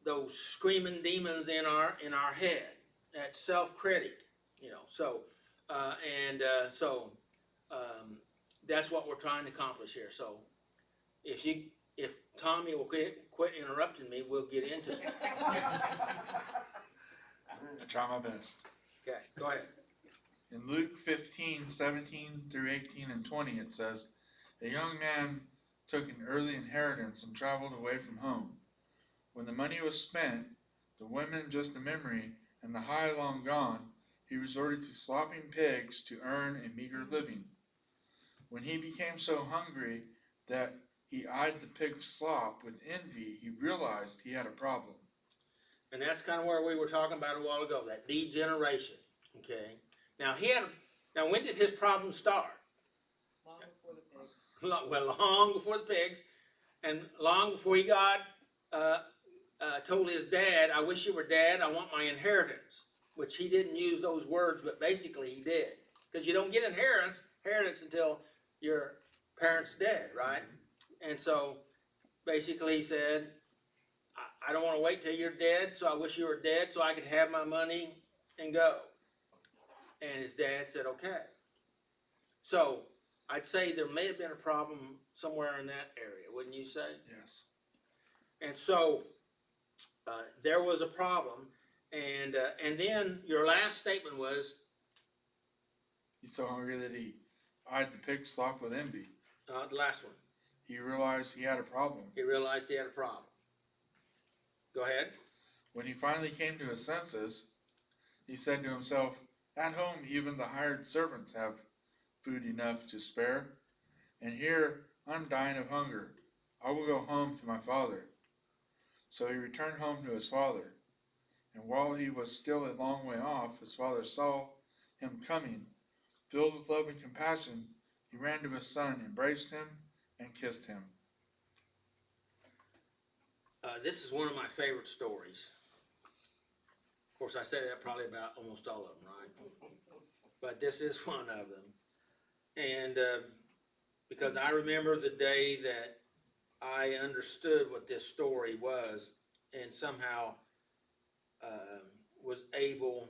those screaming demons in our head. That self-critic, So that's what we're trying to accomplish here. So if Tommy will quit interrupting me, we'll get into it. Try my best. Okay, go ahead. In Luke 15:17-18 and 20, it says, "A young man took an early inheritance and traveled away from home. When the money was spent, the women just a memory, and the high long gone, he resorted to slopping pigs to earn a meager living. When he became so hungry that he eyed the pig's slop with envy, he realized he had a problem." And that's kind of where we were talking about a while ago, that degeneration. Okay. Now when did his problem start? Long before the pigs. Well, long before the pigs, and long before he got told his dad, "I wish you were Dad. I want my inheritance," which he didn't use those words, but basically he did, because you don't get inheritance until your parents dead, right? And so basically he said, I don't want to wait till you're dead, so I wish you were dead so I could have my money and go. And his dad said, okay. So I'd say there may have been a problem somewhere in that area, wouldn't you say? Yes. And so there was a problem, and then your last statement was, He's so hungry that he eyed the pig's slop with envy. the last one. He realized he had a problem. He realized he had a problem. Go ahead. When he finally came to his senses, he said to himself, "At home even the hired servants have food enough to spare, and here I'm dying of hunger. I will go home to my father." So he returned home to his father. And while he was still a long way off, his father saw him coming. Filled with love and compassion, he ran to his son, embraced him, and kissed him. This is one of my favorite stories. Of course, I say that probably about almost all of them, right? But this is one of them. And because I remember the day that I understood what this story was, and somehow was able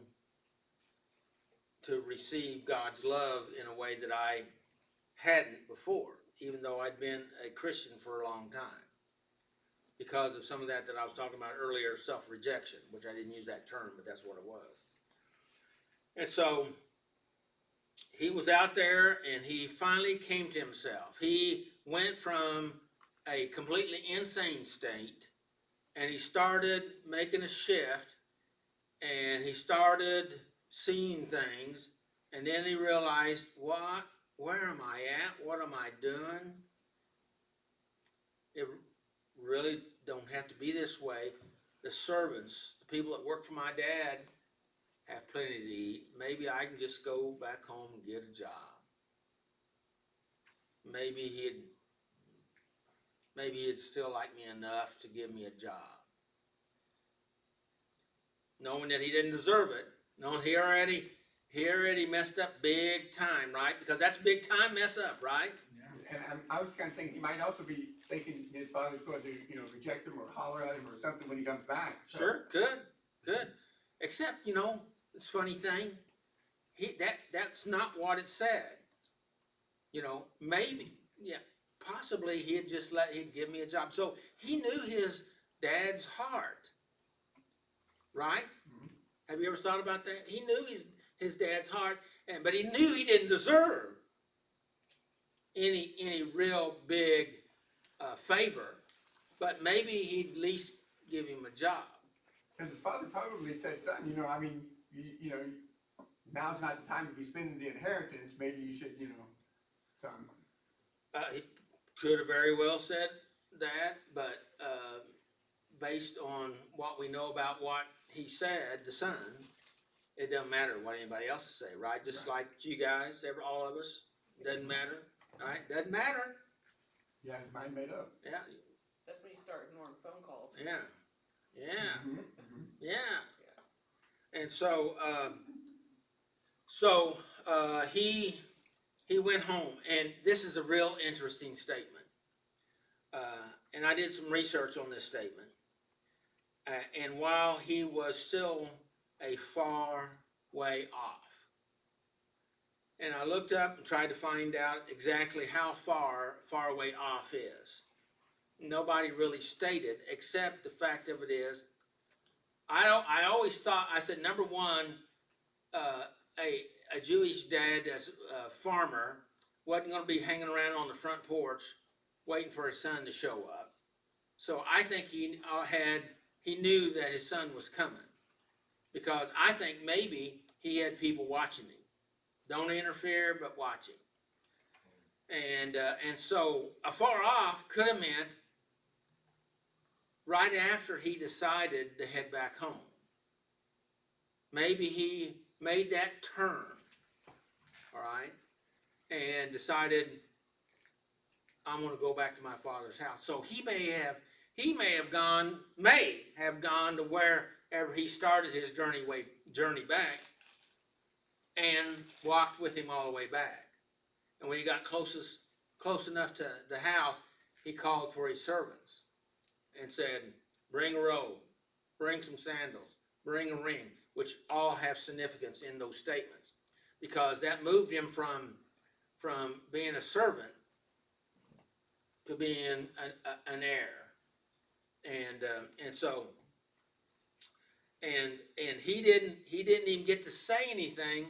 to receive God's love in a way that I hadn't before, even though I'd been a Christian for a long time, because of some of that I was talking about earlier, self-rejection, which I didn't use that term, but that's what it was. And so he was out there, and he finally came to himself. He went from a completely insane state, and he started making a shift, and he started seeing things, and then he realized, what? Where am I at? What am I doing? It really don't have to be this way. The servants, the people that work for my dad, have plenty to eat. Maybe I can just go back home and get a job. Maybe he'd still like me enough to give me a job. Knowing that he didn't deserve it, knowing he already messed up big time, right? Because that's big time mess up, right? And I was kind of thinking, he might also be thinking his father's going to, reject him or holler at him or something when he comes back. So. Sure, good. Except, it's a funny thing. That's not what it said. Maybe, possibly he'd give me a job. So he knew his dad's heart, right? Mm-hmm. Have you ever thought about that? He knew his dad's heart, but he knew he didn't deserve any real big favor. But maybe he'd at least give him a job. Because his father probably said, son, now's not the time to be spending the inheritance. Maybe you should, son. He could have very well said that, but based on what we know about what he said, the son, it doesn't matter what anybody else will say, right? Just like you guys, all of us, doesn't matter, right? Doesn't matter. Yeah, his mind made up. Yeah. That's when you start ignoring phone calls. Yeah. Mm-hmm. Mm-hmm. Yeah. And so, he went home, and this is a real interesting statement. And I did some research on this statement. And while he was still a far way off, and I looked up and tried to find out exactly how far away off is. Nobody really stated, except the fact of it is, I always thought, I said, number one, a Jewish dad that's a farmer wasn't going to be hanging around on the front porch waiting for his son to show up. So I think he knew that his son was coming, because I think maybe he had people watching him. Don't interfere, but watching. And so afar off could have meant right after he decided to head back home. Maybe he made that turn, all right, and decided, I'm going to go back to my father's house. So he may have gone to wherever he started his journey back, and walked with him all the way back. And when he got close enough to the house, he called for his servants and said, bring a robe, bring some sandals, bring a ring, which all have significance in those statements, because that moved him from being a servant to being an heir. And so he didn't even get to say anything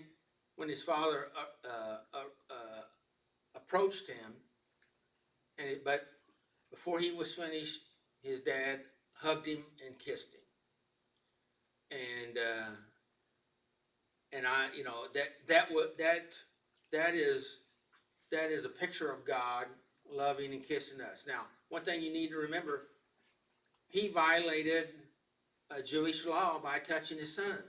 when his father approached him. But before he was finished, his dad hugged him and kissed him. And I, that is a picture of God loving and kissing us. Now, one thing you need to remember, he violated a Jewish law by touching his son,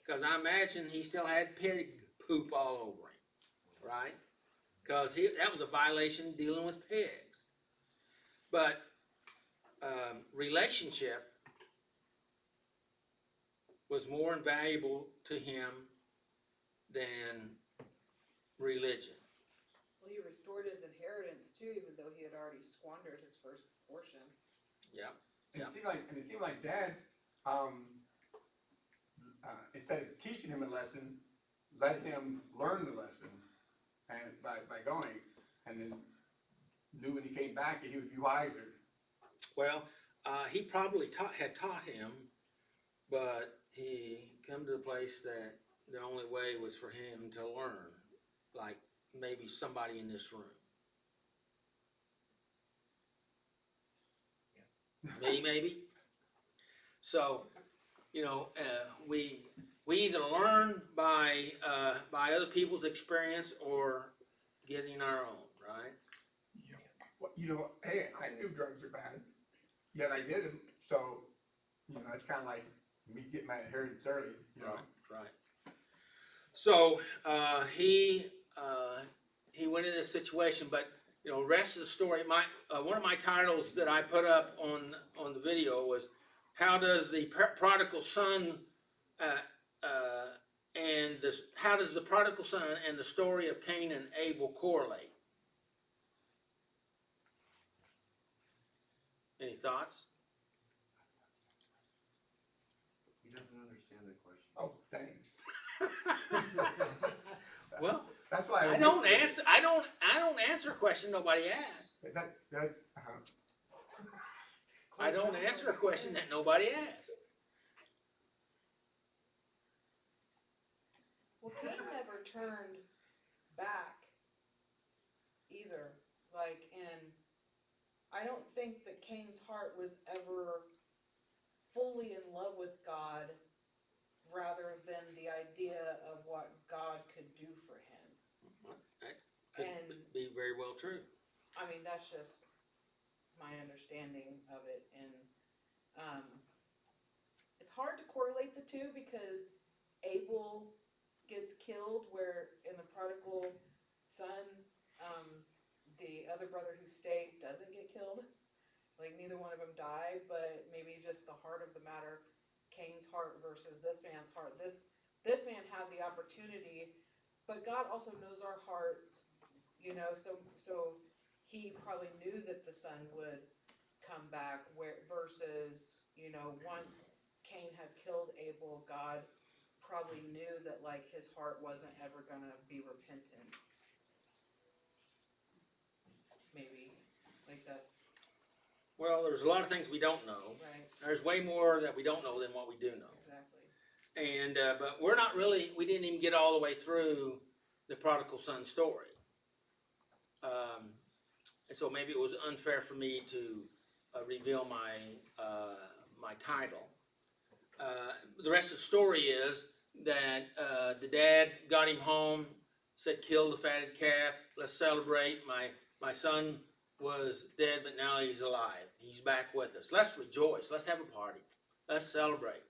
because I imagine he still had pig poop all over him, right? Because that was a violation dealing with pigs. But relationship was more invaluable to him than religion. Well, he restored his inheritance too, even though he had already squandered his portion. Yeah. And it seemed like Dad, instead of teaching him a lesson, let him learn the lesson, and by going, and then knew when he came back that he would be wiser. Well, he probably had taught him, but he come to the place that the only way was for him to learn, like maybe somebody in this room. Me, maybe. So, you know, we either learn by other people's experience or getting our own, right? Well, you know, hey, I knew drugs were bad, yet I did them. So, you know, it's kind of like me getting my inheritance early. You know, Right. So he went in this situation, but you know, rest of the story. One of my titles that I put up on the video was, "How does the prodigal son how does the prodigal son and the story of Cain and Abel correlate?" Any thoughts? He doesn't understand the question. oh, thanks. Well, That's why I don't answer. I don't answer a question nobody asks. That's. I don't answer a question that nobody asks. Well, Cain never turned back either. Like, and I don't think that Cain's heart was ever fully in love with God, rather than the idea of what God could do for him. That could And be very well true. I mean, that's just my understanding of it. And it's hard to correlate the two because Abel gets killed, where in the prodigal son, the other brother who stayed doesn't get killed. Like, neither one of them die, but maybe just the heart of the matter, Cain's heart versus this man's heart. This man had the opportunity, but God also knows our hearts, you know, so he probably knew that the son would come back, versus, you know, once Cain had killed Abel, God probably knew that, like, his heart wasn't ever gonna be repentant. Maybe, like, that's Well, there's a lot of things we don't know. right, There's way more that we don't know than what we do know. exactly. And but we didn't even get all the way through the prodigal son story. And so maybe it was unfair for me to reveal my title. The rest of the story is that the dad got him home, said, "Kill the fatted calf. Let's celebrate. My son was dead, but now he's alive. He's back with us. Let's rejoice. Let's have a party. Let's celebrate."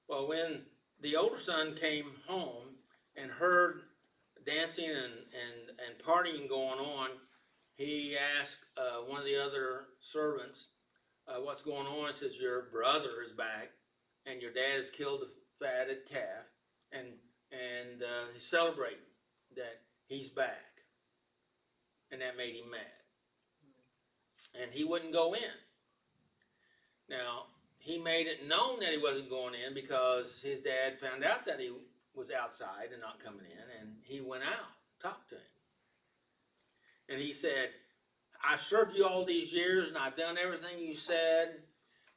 Well, when the older son came home and heard dancing and partying going on, he asked one of the other servants, "What's going on?" He says, "Your brother is back, and your dad has killed the fatted calf, and he's celebrating that he's back." And that made him mad. And he wouldn't go in. Now, he made it known that he wasn't going in because his dad found out that he was outside and not coming in, and he went out, talked to him. And he said, "I've served you all these years, and I've done everything you said,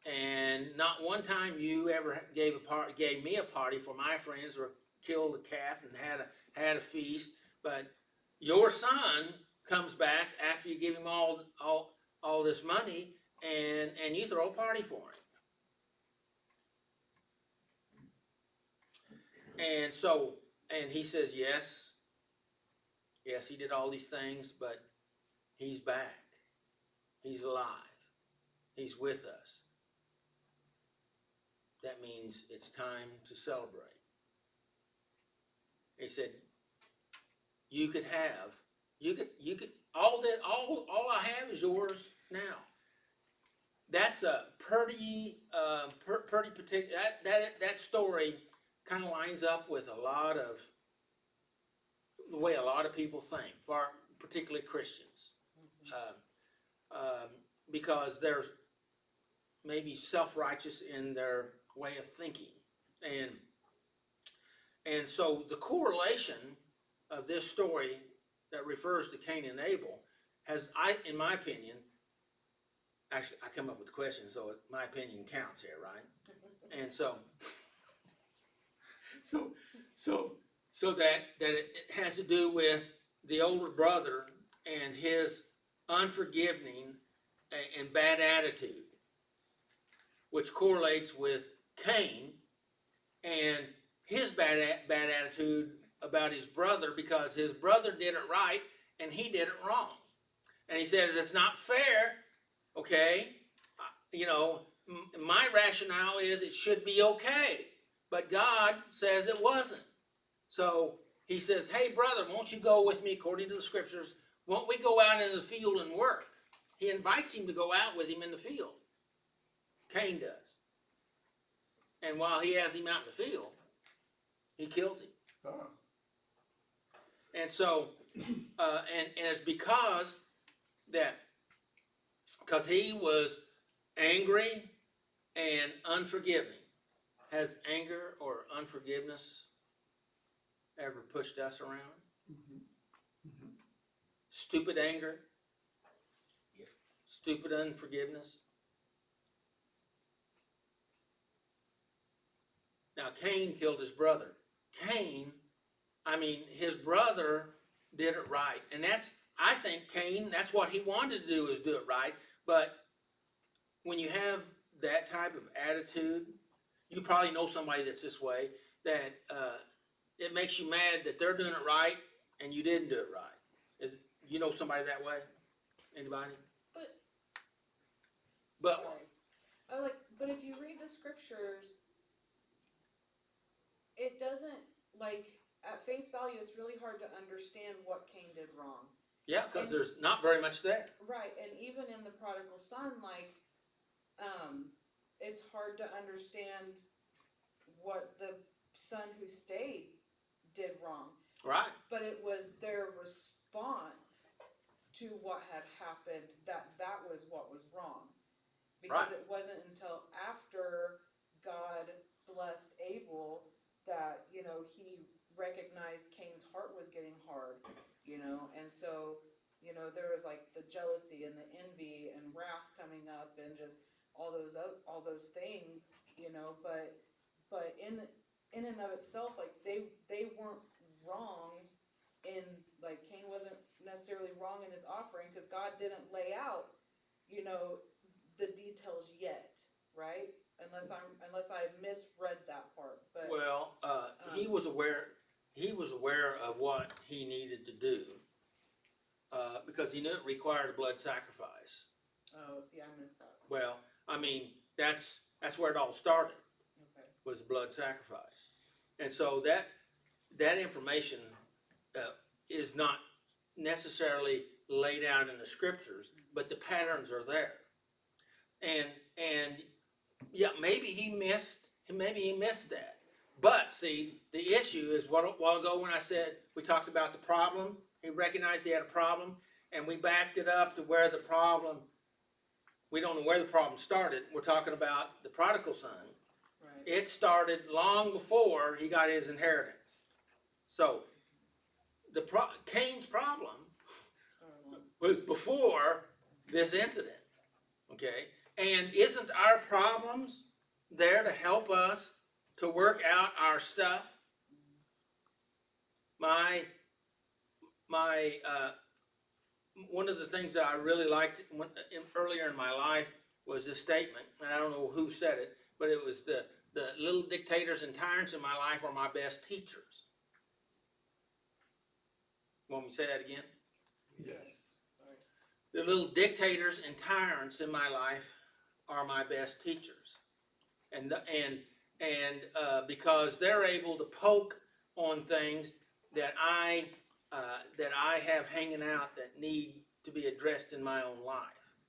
and not one time you ever gave me a party for my friends or killed a calf and had a feast. But your son comes back after you give him all this money, and you throw a party for him." And he says, yes, he did all these things, but he's back. He's alive. He's with us. That means it's time to celebrate. He said, you could all I have is yours now. That's a pretty particular, that story kind of lines up with a lot of the way a lot of people think, particularly Christians. because they're maybe self-righteous in their way of thinking. And so the correlation of this story that refers to Cain and Abel in my opinion, actually I come up with the question, so my opinion counts here, right? And so that it has to do with the older brother and his unforgiving and bad attitude, which correlates with Cain and his bad attitude about his brother, because his brother did it right and he did it wrong. And he says it's not fair, okay? My rationale is it should be okay, but God says it wasn't. So he says, hey brother, won't you go with me according to the scriptures? Won't we go out in the field and work? He invites him to go out with him in the field. Cain does. And while he has him out in the field, he kills him. Oh. And so, and it's because he was angry and unforgiving. Has anger or unforgiveness ever pushed us around? Stupid anger? Yep. Stupid unforgiveness? Now, Cain killed his brother. His brother did it right. And I think Cain, that's what he wanted to do, is do it right. But when you have that type of attitude, you probably know somebody that's this way, that it makes you mad that they're doing it right and you didn't do it right. You know somebody that way? Anybody? But But if you read the scriptures, it doesn't, at face value, it's really hard to understand what Cain did wrong. yeah, because there's not very much there. Right, and even in the prodigal son, it's hard to understand what the son who stayed did wrong. Right. But it was their response to what had happened that was what was wrong. Because Right. it wasn't until after God blessed Abel that, he recognized Cain's heart was getting hard, and so, there was the jealousy and the envy and wrath coming up and just all those things, but in and of itself, they weren't wrong in, Cain wasn't necessarily wrong in his offering, because God didn't lay out, the details yet, right? Unless I misread that part, but. Well, he was aware of what he needed to do, because he knew it required a blood sacrifice. Oh, see, I missed that. Well, that's where it all started, Okay. was blood sacrifice. And so that information is not necessarily laid out in the scriptures, but the patterns are there. And yeah, maybe he missed that. But see, the issue is, a while ago when I said, we talked about the problem, he recognized he had a problem, and we backed it up to where we don't know where the problem started. We're talking about the prodigal son. Right. It started long before he got his inheritance. So Cain's problem was before this incident, okay? And isn't our problems there to help us to work out our stuff? One of the things that I really liked earlier in my life was this statement, and I don't know who said it, but it was the little dictators and tyrants in my life are my best teachers. Want me to say that again? Yes. The little dictators and tyrants in my life are my best teachers, and because they're able to poke on things that I have hanging out that need to be addressed in my own life.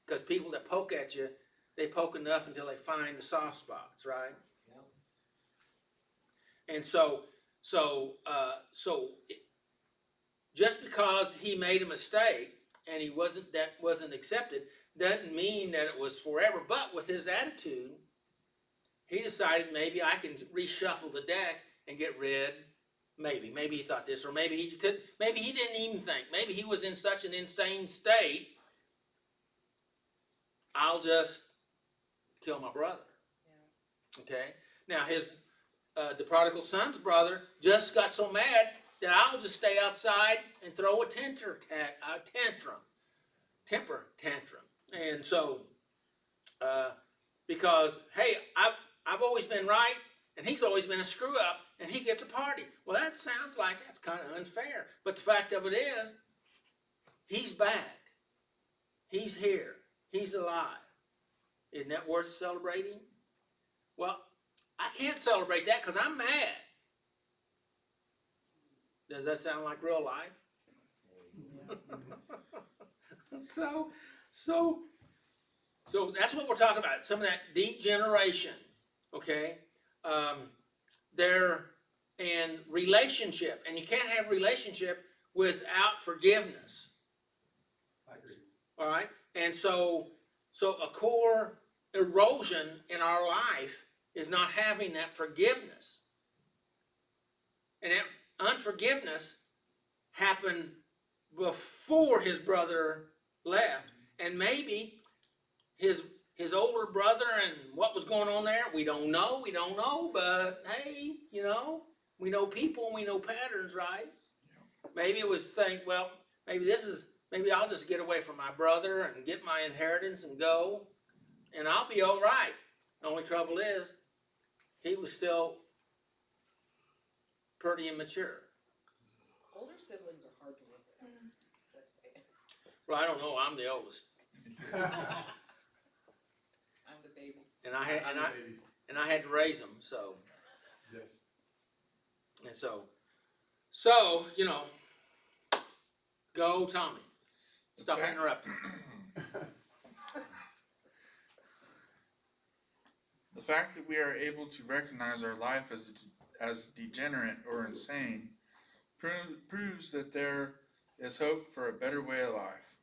Because people that poke at you, they poke enough until they find the soft spots, right? Yeah. And so just because he made a mistake and that wasn't accepted, doesn't mean that it was forever. But with his attitude, he decided maybe I can reshuffle the deck and get rid. Maybe he thought this, or maybe he could. Maybe he didn't even think. Maybe he was in such an insane state. I'll just kill my brother. Yeah. Okay. Now the prodigal son's brother just got so mad that I'll just stay outside and throw a temper tantrum. And so, because hey, I've always been right, and he's always been a screw up, and he gets a party. Well, that sounds like that's kind of unfair. But the fact of it is, he's back. He's here. He's alive. Isn't that worth celebrating? Well, I can't celebrate that because I'm mad. Does that sound like real life? So that's what we're talking about. Some of that degeneration, okay? And relationship, and you can't have relationship without forgiveness. I agree. All right, and so a core erosion in our life is not having that forgiveness, and that unforgiveness happened before his brother left, and maybe his older brother and what was going on there, we don't know, but hey, we know people and we know patterns, right? Yeah. Maybe it was well, maybe I'll just get away from my brother and get my inheritance and go, and I'll be all right. The only trouble is, he was still pretty immature. Older siblings are hard to live with. Just saying. Well, I don't know. I'm the oldest, I'm the baby. and I had to raise them. So, Yes. and so go Tommy. Stop Okay. interrupting. The fact that we are able to recognize our life as degenerate or insane proves that there is hope for a better way of life.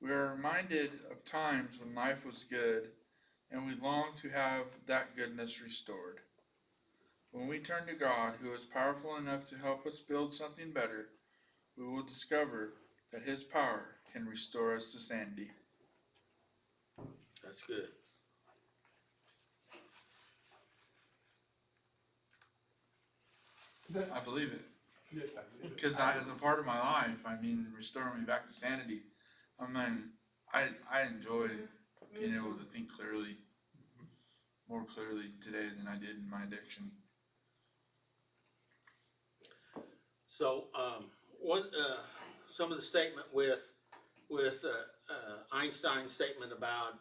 We are reminded of times when life was good, and we long to have that goodness restored. When we turn to God, who is powerful enough to help us build something better, we will discover that His power can restore us to sanity. That's good. I believe it. Yes, I believe it. Because as a part of my life, restoring me back to sanity. I enjoy being able to think clearly, more clearly today than I did in my addiction. So, some of the statement with Einstein's statement about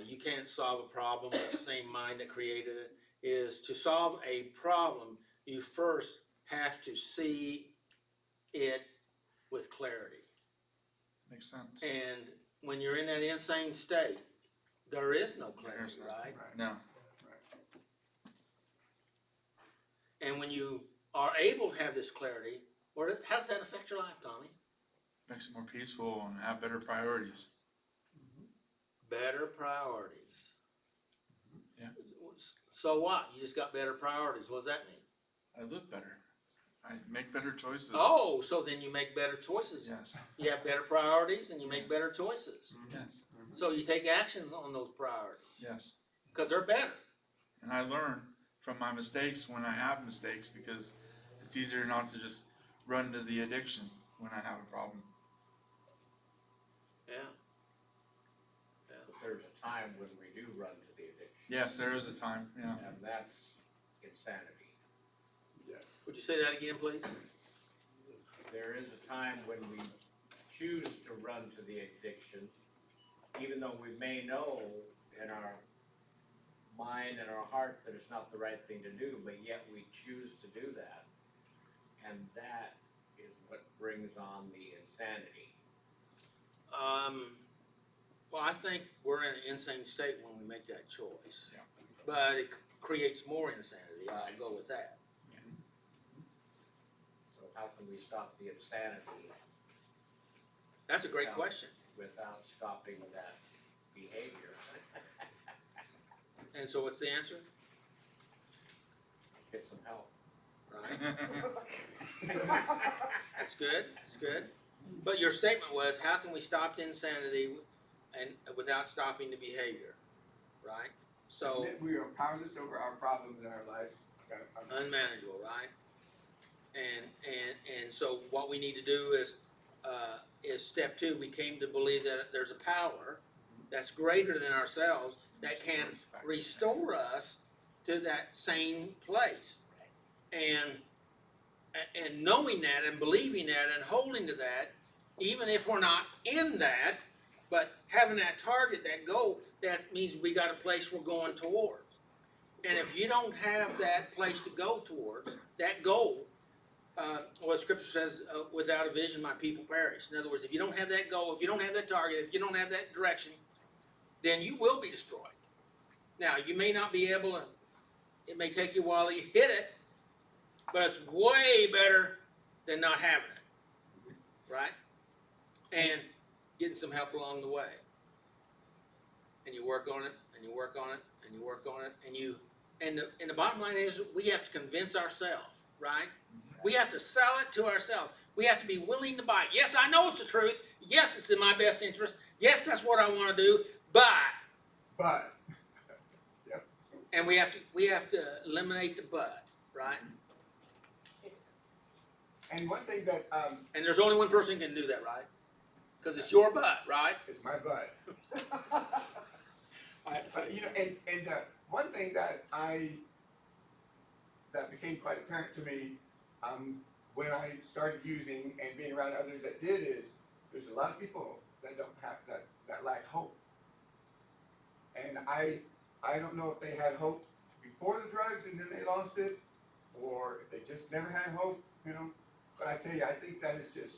you can't solve a problem with the same mind that created it is to solve a problem, you first have to see it with clarity. Makes sense. And when you're in that insane state, there is no clarity, right? No. And when you are able to have this clarity, how does that affect your life, Tommy? Makes it more peaceful and have better priorities. Better priorities. Yeah. So what? You just got better priorities. What does that mean? I live better. I make better choices. Oh, so then you make better choices. Yes. You have better priorities and you make better choices. Yes. So you take action on those priorities Yes. because they're better. And I learn from my mistakes when I have mistakes, because it's easier not to just run to the addiction when I have a problem. Yeah. But there's a time when we do run to the addiction. Yes, there is a time. Yeah. And that's insanity. Yes. Would you say that again, please? There is a time when we choose to run to the addiction, even though we may know in our mind and our heart that it's not the right thing to do, but yet we choose to do that. And that is what brings on the insanity. Well, I think we're in an insane state when we make that choice. Yeah. But it creates more insanity. I'll go with that. So how can we stop the insanity That's a great question. without stopping that behavior. And so what's the answer? Get some help. Right? That's good, that's good. But your statement was, how can we stop the insanity and without stopping the behavior, right? So, Admit we are powerless over our problems in our lives. unmanageable, right? And so what we need to do is step two, we came to believe that there's a power that's greater than ourselves that can restore us to that same place. And knowing that and believing that and holding to that, even if we're not in that, but having that target, that goal, that means we got a place we're going towards. And if you don't have that place to go towards, that goal, what Scripture says, without a vision, my people perish. In other words, if you don't have that goal, if you don't have that target, if you don't have that direction, then you will be destroyed. Now, you may not be able to, it may take you a while to hit it, but it's way better than not having it, right? And getting some help along the way. And you work on it, and you work on it, and you work on it, and the bottom line is we have to convince ourselves, right? We have to sell it to ourselves. We have to be willing to buy it. Yes, I know it's the truth. Yes, it's in my best interest. Yes, that's what I want to do, but. Yep. And we have to eliminate the but, right? And one thing that And there's only one person who can do that, right? Because it's your butt, right? is my butt. I have to say, You know, and one thing that became quite apparent to me when I started using and being around others that did is there's a lot of people that don't have that lack hope. And I don't know if they had hope before the drugs and then they lost it, or if they just never had hope, you know. But I tell you, I think that is just,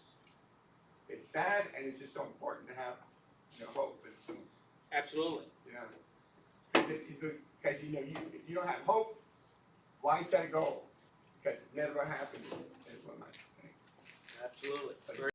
it's sad and it's just so important to have, you know, hope. And, absolutely. yeah. Because you know, if you don't have hope, why set a goal? Because it's never gonna happen. Is what I think. Absolutely. Very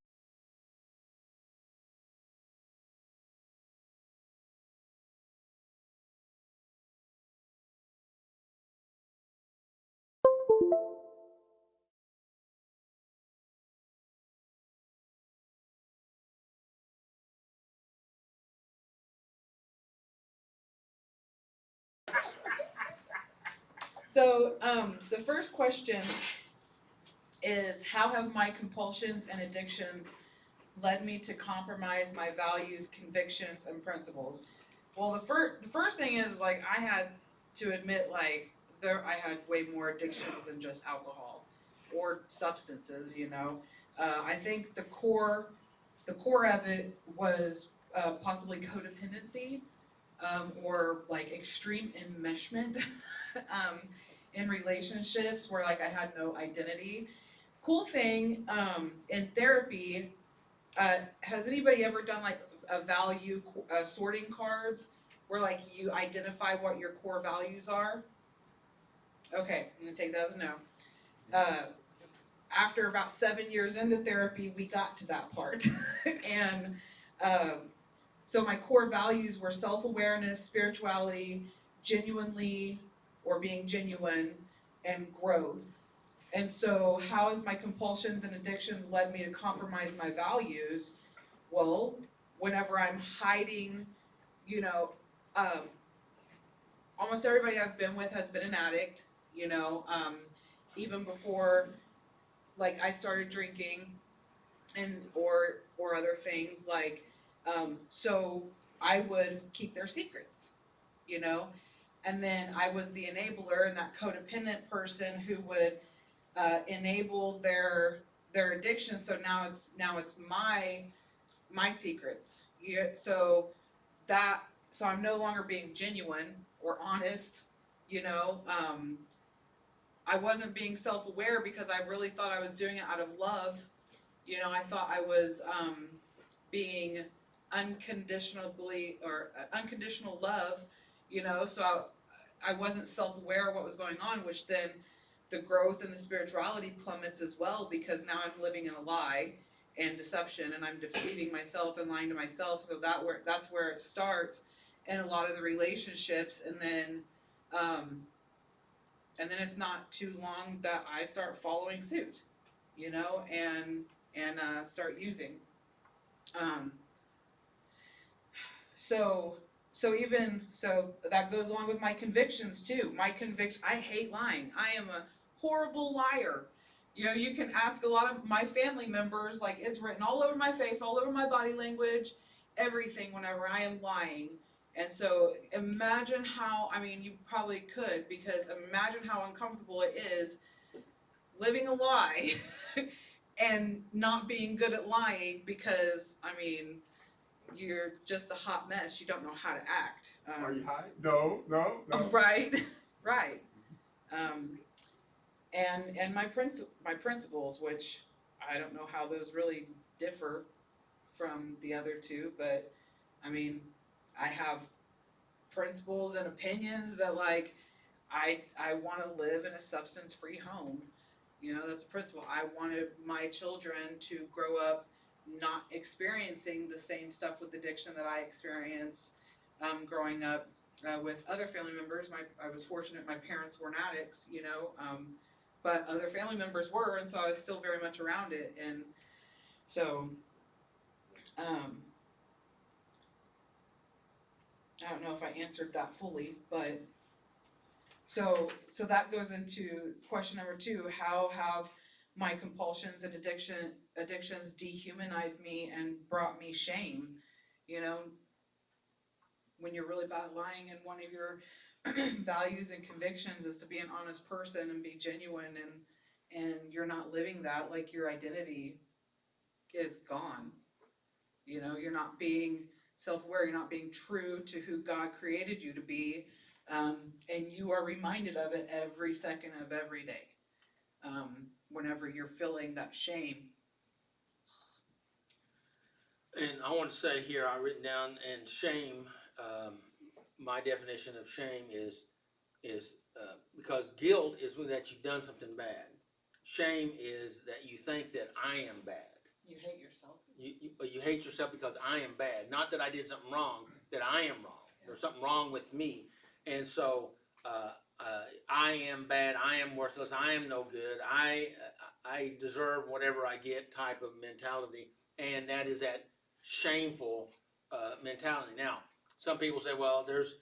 So, the first question is, how have my compulsions and addictions led me to compromise my values, convictions, and principles? Well, the first thing is, like, I had to admit, like, I had way more addictions than just alcohol or substances, you know. I think the core of it was possibly codependency, or like extreme enmeshment in relationships where like I had no identity. Cool thing in therapy, has anybody ever done like a value sorting cards where like you identify what your core values are? Okay, I'm gonna take that as a no. After about 7 years into therapy, we got to that part. And so my core values were self-awareness, spirituality, genuinely or being genuine, and growth. And so how has my compulsions and addictions led me to compromise my values? Well, whenever I'm hiding, you know, almost everybody I've been with has been an addict, you know, even before like I started drinking and or other things, like so I would keep their secrets, you know. And then I was the enabler and that codependent person who would enable their addiction. So now it's my secrets. So I'm no longer being genuine or honest, you know. I wasn't being self-aware because I really thought I was doing it out of love. You know, I thought I was being unconditionally or unconditional love, you know, so I wasn't self-aware of what was going on, which then the growth and the spirituality plummets as well, because now I'm living in a lie and deception, and I'm deceiving myself and lying to myself. So that's where it starts in a lot of the relationships, and then it's not too long that I start following suit, and start using. Um, so so that goes along with my convictions too. I hate lying. I am a horrible liar. You can ask a lot of my family members, like it's written all over my face, all over my body language, everything whenever I am lying. And so imagine how, I mean, you probably could, because imagine how uncomfortable it is living a lie and not being good at lying, because, I mean, you're just a hot mess. You don't know how to act. Are you high? No. Right, right. And my principles, which I don't know how those really differ from the other two, but I mean, I have principles and opinions that, like, I want to live in a substance-free home. That's a principle. I wanted my children to grow up not experiencing the same stuff with addiction that I experienced growing up with other family members. I was fortunate my parents weren't addicts, but other family members were, and so I was still very much around it. And so I don't know if I answered that fully, but so that goes into question number 2. How have my compulsions and addictions dehumanized me and brought me shame? When you're really bad at lying, and one of your values and convictions is to be an honest person and be genuine, and you're not living that, like, your identity is gone. You're not being self-aware, you're not being true to who God created you to be, and you are reminded of it every second of every day, whenever you're feeling that shame. And I want to say here, I written down, and shame, my definition of shame is because guilt is when that you've done something bad. Shame is that you think that I am bad. You hate yourself. You hate yourself because I am bad. Not that I did something wrong, that I am wrong. There's something wrong with me. And so I am bad, I am worthless, I am no good, I deserve whatever I get type of mentality. And that is that shameful mentality. Now, some people say, well, there's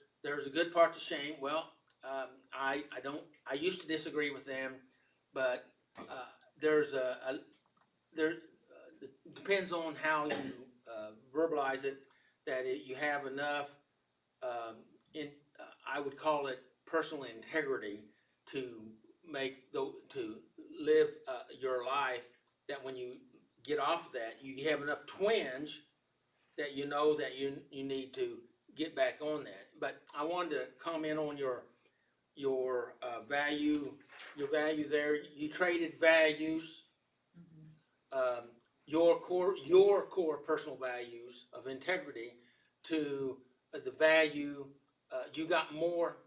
a good part to shame. Well, I used to disagree with them, but there's it depends on how you verbalize it, that you have enough I would call it personal integrity to to live your life, that when you get off of that, you have enough twinge that you know that you need to get back on that. But I wanted to comment on your value there. You traded values, your core personal values of integrity to the value. You got more.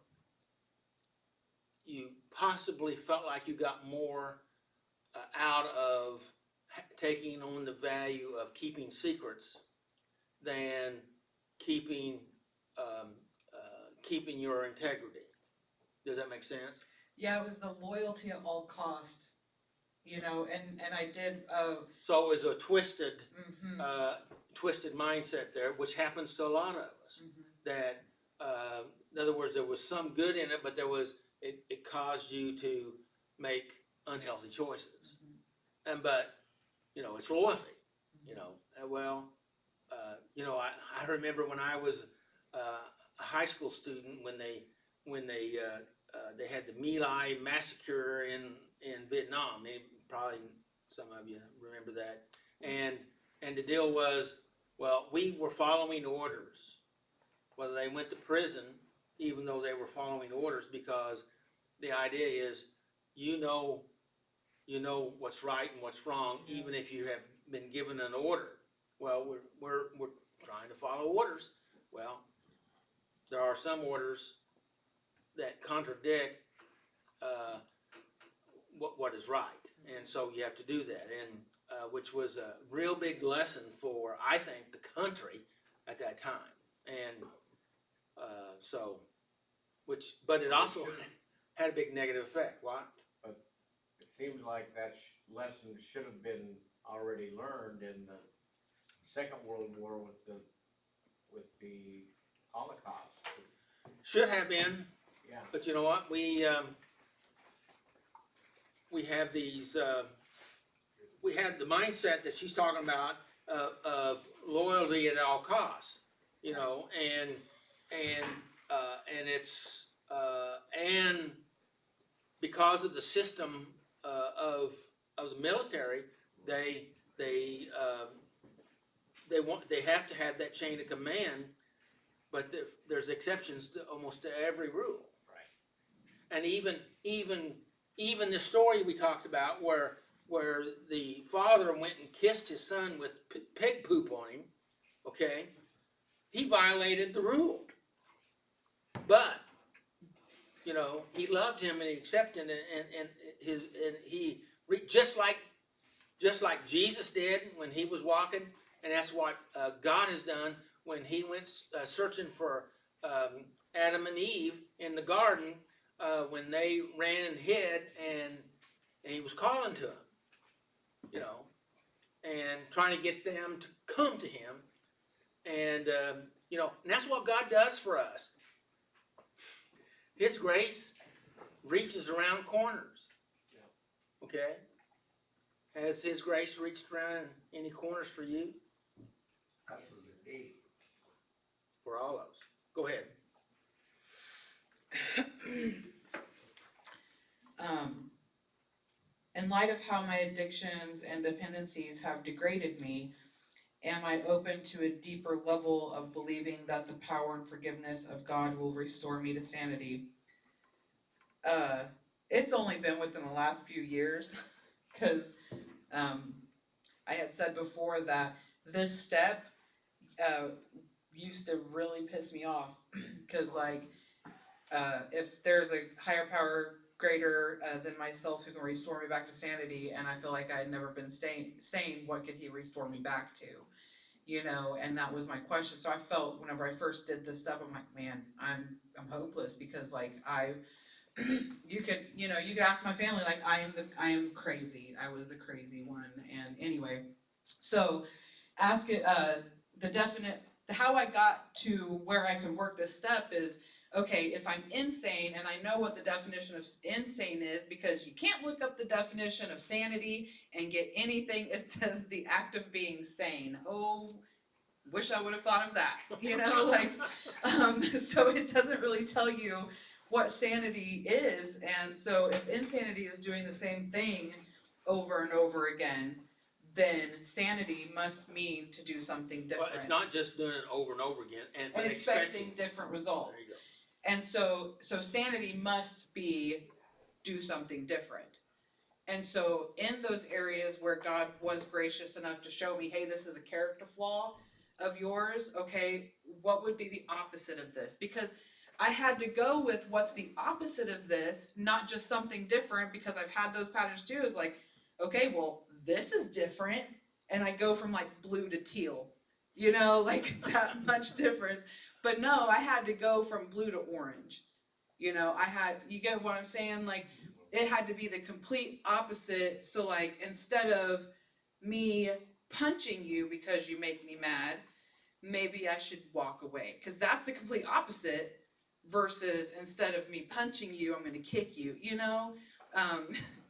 You possibly felt like you got more out of taking on the value of keeping secrets than keeping keeping your integrity. Does that make sense? Yeah, it was the loyalty at all cost, and I did. So it was a twisted Mm-hmm. twisted mindset there, which happens to a lot of us. Mm-hmm. That in other words, there was some good in it, but it caused you to make unhealthy choices. Mm-hmm. But it's loyalty. I remember when I was a high school student, when they had the My Lai massacre in Vietnam. Probably some of you remember that. And the deal was, well, we were following orders. Whether they went to prison, even though they were following orders, because the idea is, you know what's right and what's wrong, even if you have been given an order. Well, we're trying to follow orders. Well, there are some orders that contradict what is right, and so you have to do that. which was a real big lesson for, I think, the country at that time. And but it also had a big negative effect. Why? It seems like that lesson should have been already learned in the Second World War with the Holocaust. Should have been, Yeah. but you know what? We have these. We have the mindset that she's talking about of loyalty at all costs. You know, and it's and because of the system of the military, they have to have that chain of command, but there's exceptions to almost to every rule. Right. And even the story we talked about where the father went and kissed his son with pig poop on him, okay, he violated the rule. But you know, he loved him and he accepted and he just like Jesus did when he was walking, and that's what God has done when he went searching for Adam and Eve in the garden when they ran and hid, and he was calling to them, you know, and trying to get them to come to him, and you know, and that's what God does for us. His grace reaches around corners. Okay? Has His grace reached around any corners for you? Absolutely. For all of us. Go ahead. In light of how my addictions and dependencies have degraded me, am I open to a deeper level of believing that the power and forgiveness of God will restore me to sanity? It's only been within the last few years, because I had said before that this step used to really piss me off, because if there's a higher power greater than myself who can restore me back to sanity, and I feel like I had never been sane, what could he restore me back to? You know, and that was my question. So I felt whenever I first did this stuff, I'm like, man, I'm hopeless, because you could ask my family, like, I am crazy. I was the crazy one. And anyway, so ask it, how I got to where I could work this step is, okay, if I'm insane, and I know what the definition of insane is, because you can't look up the definition of sanity and get anything. It says the act of being sane. Oh, wish I would have thought of that, you know, so it doesn't really tell you what sanity is. And so if insanity is doing the same thing over and over again, then sanity must mean to do something different. Well, it's not just doing it over and over again and expecting different results. There you go. And so sanity must be do something different. And so in those areas where God was gracious enough to show me, hey, this is a character flaw of yours, okay, what would be the opposite of this? Because I had to go with what's the opposite of this, not just something different, because I've had those patterns too. It's like, okay, well, this is different. And I go from like blue to teal, you know, like that much difference. But no, I had to go from blue to orange. You know, you get what I'm saying? Like, it had to be the complete opposite. So like, instead of me punching you because you make me mad, maybe I should walk away. Because that's the complete opposite, versus instead of me punching you, I'm going to kick you, you know?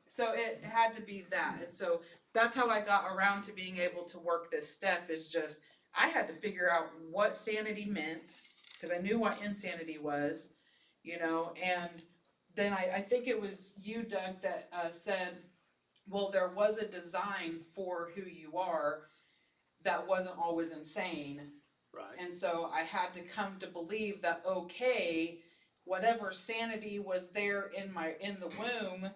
So it had to be that. And so that's how I got around to being able to work this step, is just, I had to figure out what sanity meant, because I knew what insanity was, you know? And then I think it was you, Doug, that said, well, there was a design for who you are that wasn't always insane. Right. And so I had to come to believe that, okay, whatever sanity was there in the womb,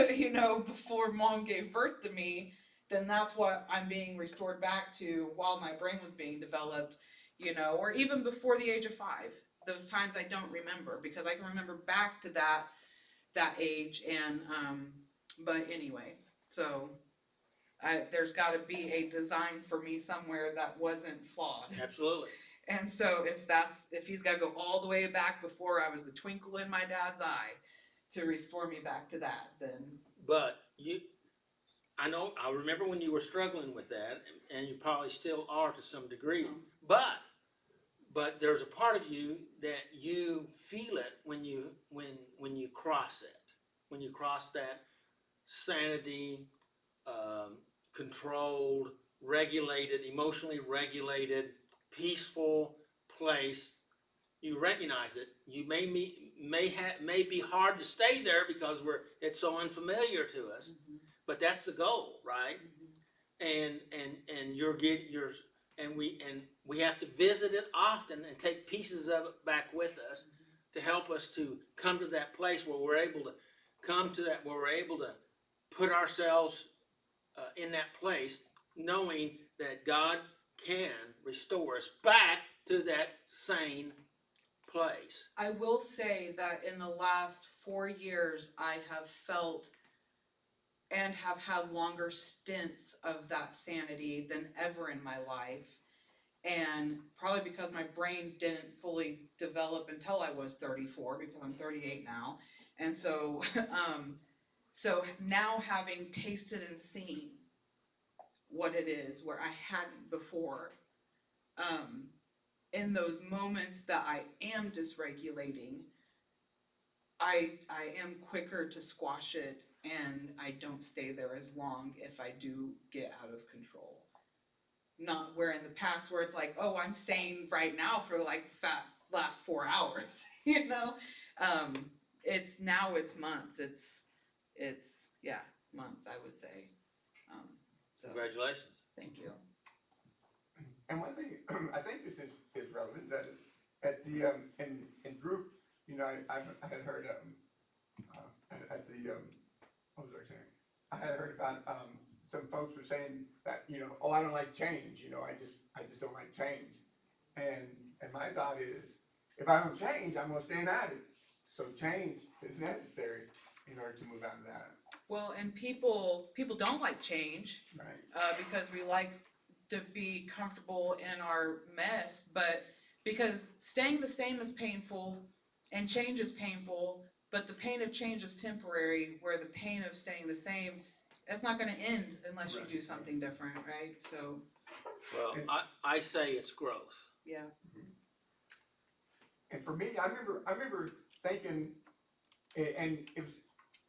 you know, before mom gave birth to me, then that's what I'm being restored back to while my brain was being developed, you know, or even before the age of 5. Those times I don't remember, because I can remember back to that age. And but anyway, so There's gotta be a design for me somewhere that wasn't flawed. Absolutely. And so if he's gotta go all the way back before I was the twinkle in my dad's eye to restore me back to that, then But I remember when you were struggling with that, and you probably still are to some degree. But there's a part of you that you feel it when you cross it, when you cross that sanity, controlled, regulated, emotionally regulated, peaceful place. You recognize it. You may be hard to stay there because it's so unfamiliar to us. But that's the goal, right? And we have to visit it often and take pieces of it back with us to help us to come to that place where we're able to put ourselves in that place, knowing that God can restore us back to that sane place. I will say that in the last 4 years, I have felt and have had longer stints of that sanity than ever in my life. And probably because my brain didn't fully develop until I was 34, because I'm 38 now. And so, so now having tasted and seen what it is where I hadn't before, in those moments that I am dysregulating, I am quicker to squash it, and I don't stay there as long if I do get out of control. Not where in the past where it's like, oh, I'm sane right now for like last 4 hours, you know? It's months. It's months, I would say. So Congratulations. thank you. And one thing, I think this is relevant, that is, at the, in group, you know, I had heard, at the, what was I saying? I had heard about, some folks were saying that, you know, oh, I don't like change, you know, I just don't like change. And my thought is, if I don't change, I'm gonna stay an addict. So change is necessary in order to move out of that. Well, and people don't like change, Right. because we like to be comfortable in our mess, but because staying the same is painful and change is painful, but the pain of change is temporary, where the pain of staying the same, that's not gonna end unless you do something different, right? So, Well, I say it's growth. yeah. And for me, I remember thinking, and it was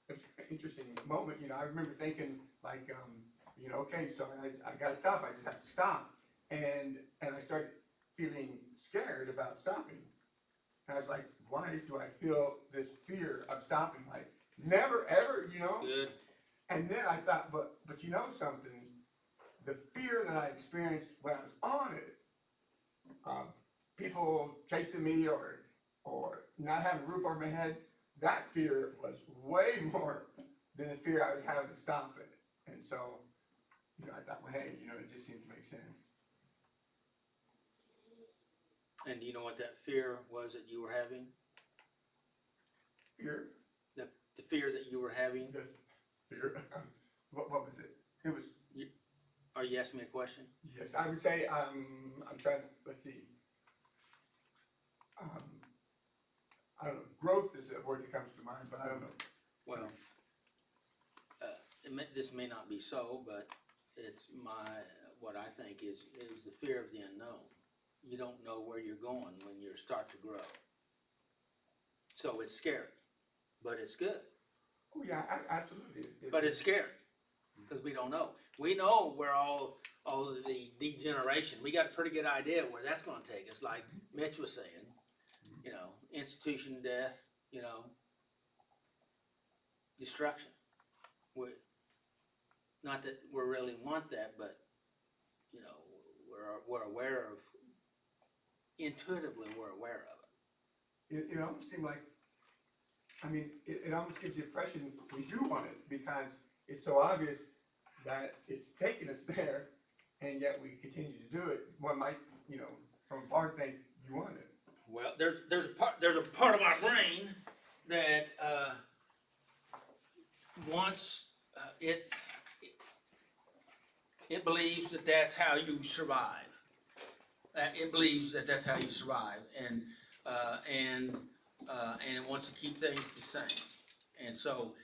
an interesting moment, you know, I remember thinking like, you know, okay, so I gotta stop, I just have to stop. And I started feeling scared about stopping. And I was like, why do I feel this fear of stopping? Like, never, ever, you know? Good. And then I thought, but you know something, the fear that I experienced when I was on it, of people chasing me or not having a roof over my head, that fear was way more than the fear I was having to stop it. And so, you know, I thought, well, hey, you know, it just seems to make sense. And do you know what that fear was that you were having? Fear? The fear that you were having? Yes, fear. What was it? It was, Are you asking me a question? yes, I would say, I'm trying to, let's see. I don't know, growth is a word that comes to mind, but I don't know. Well, this may not be so, but it's what I think is the fear of the unknown. You don't know where you're going when you start to grow. So it's scary, but it's good. Oh, yeah, absolutely. But it's scary because we don't know. We know where all of the degeneration, we got a pretty good idea where that's going to take us. Like Mitch was saying, you know, institution, death, you know, destruction. Not that we really want that, but you know, we're aware of. Intuitively, we're aware of it. It almost seemed like, I mean, it almost gives the impression we do want it because it's so obvious that it's taking us there, and yet we continue to do it. One might, you know, from afar think you want it. Well, there's a part of our brain that wants it. It believes that that's how you survive. It believes that that's how you survive, and it wants to keep things the same. And so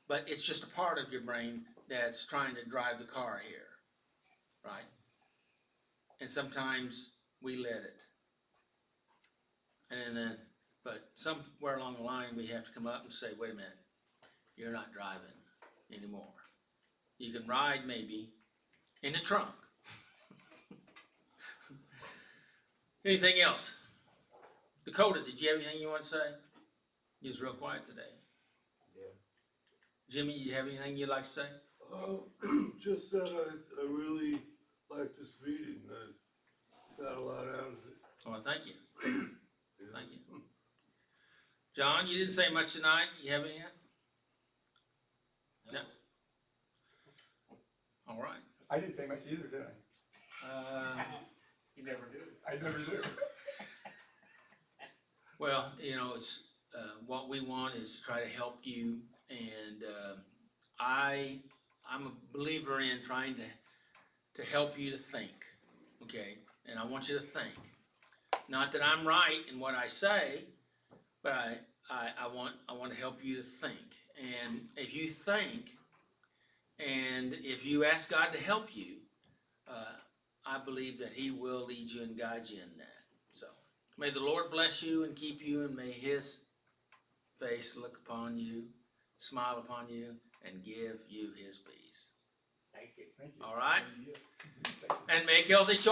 but it's just a part of your brain that's trying to drive the car here, right? And sometimes we let it. And then, but somewhere along the line, we have to come up and say, wait a minute, you're not driving anymore. You can ride maybe in the trunk. Anything else? Dakota, did you have anything you want to say? You was real quiet today. Yeah. Jimmy, you have anything you'd like to say? Just that I really like this meeting, I got a lot out of it. Oh, well, thank you. Thank you. John, you didn't say much tonight. You have any? No. All right. I didn't say much either, did I? You never do. I never do. Well, it's what we want is to try to help you, and I'm a believer in trying to help you to think, okay? And I want you to think. Not that I'm right in what I say, but I want to help you to think. And if you think, and if you ask God to help you, I believe that He will lead you and guide you in that. So may the Lord bless you and keep you, and may His face look upon you, smile upon you, and give you His peace. Thank you. All right? And make healthy choices.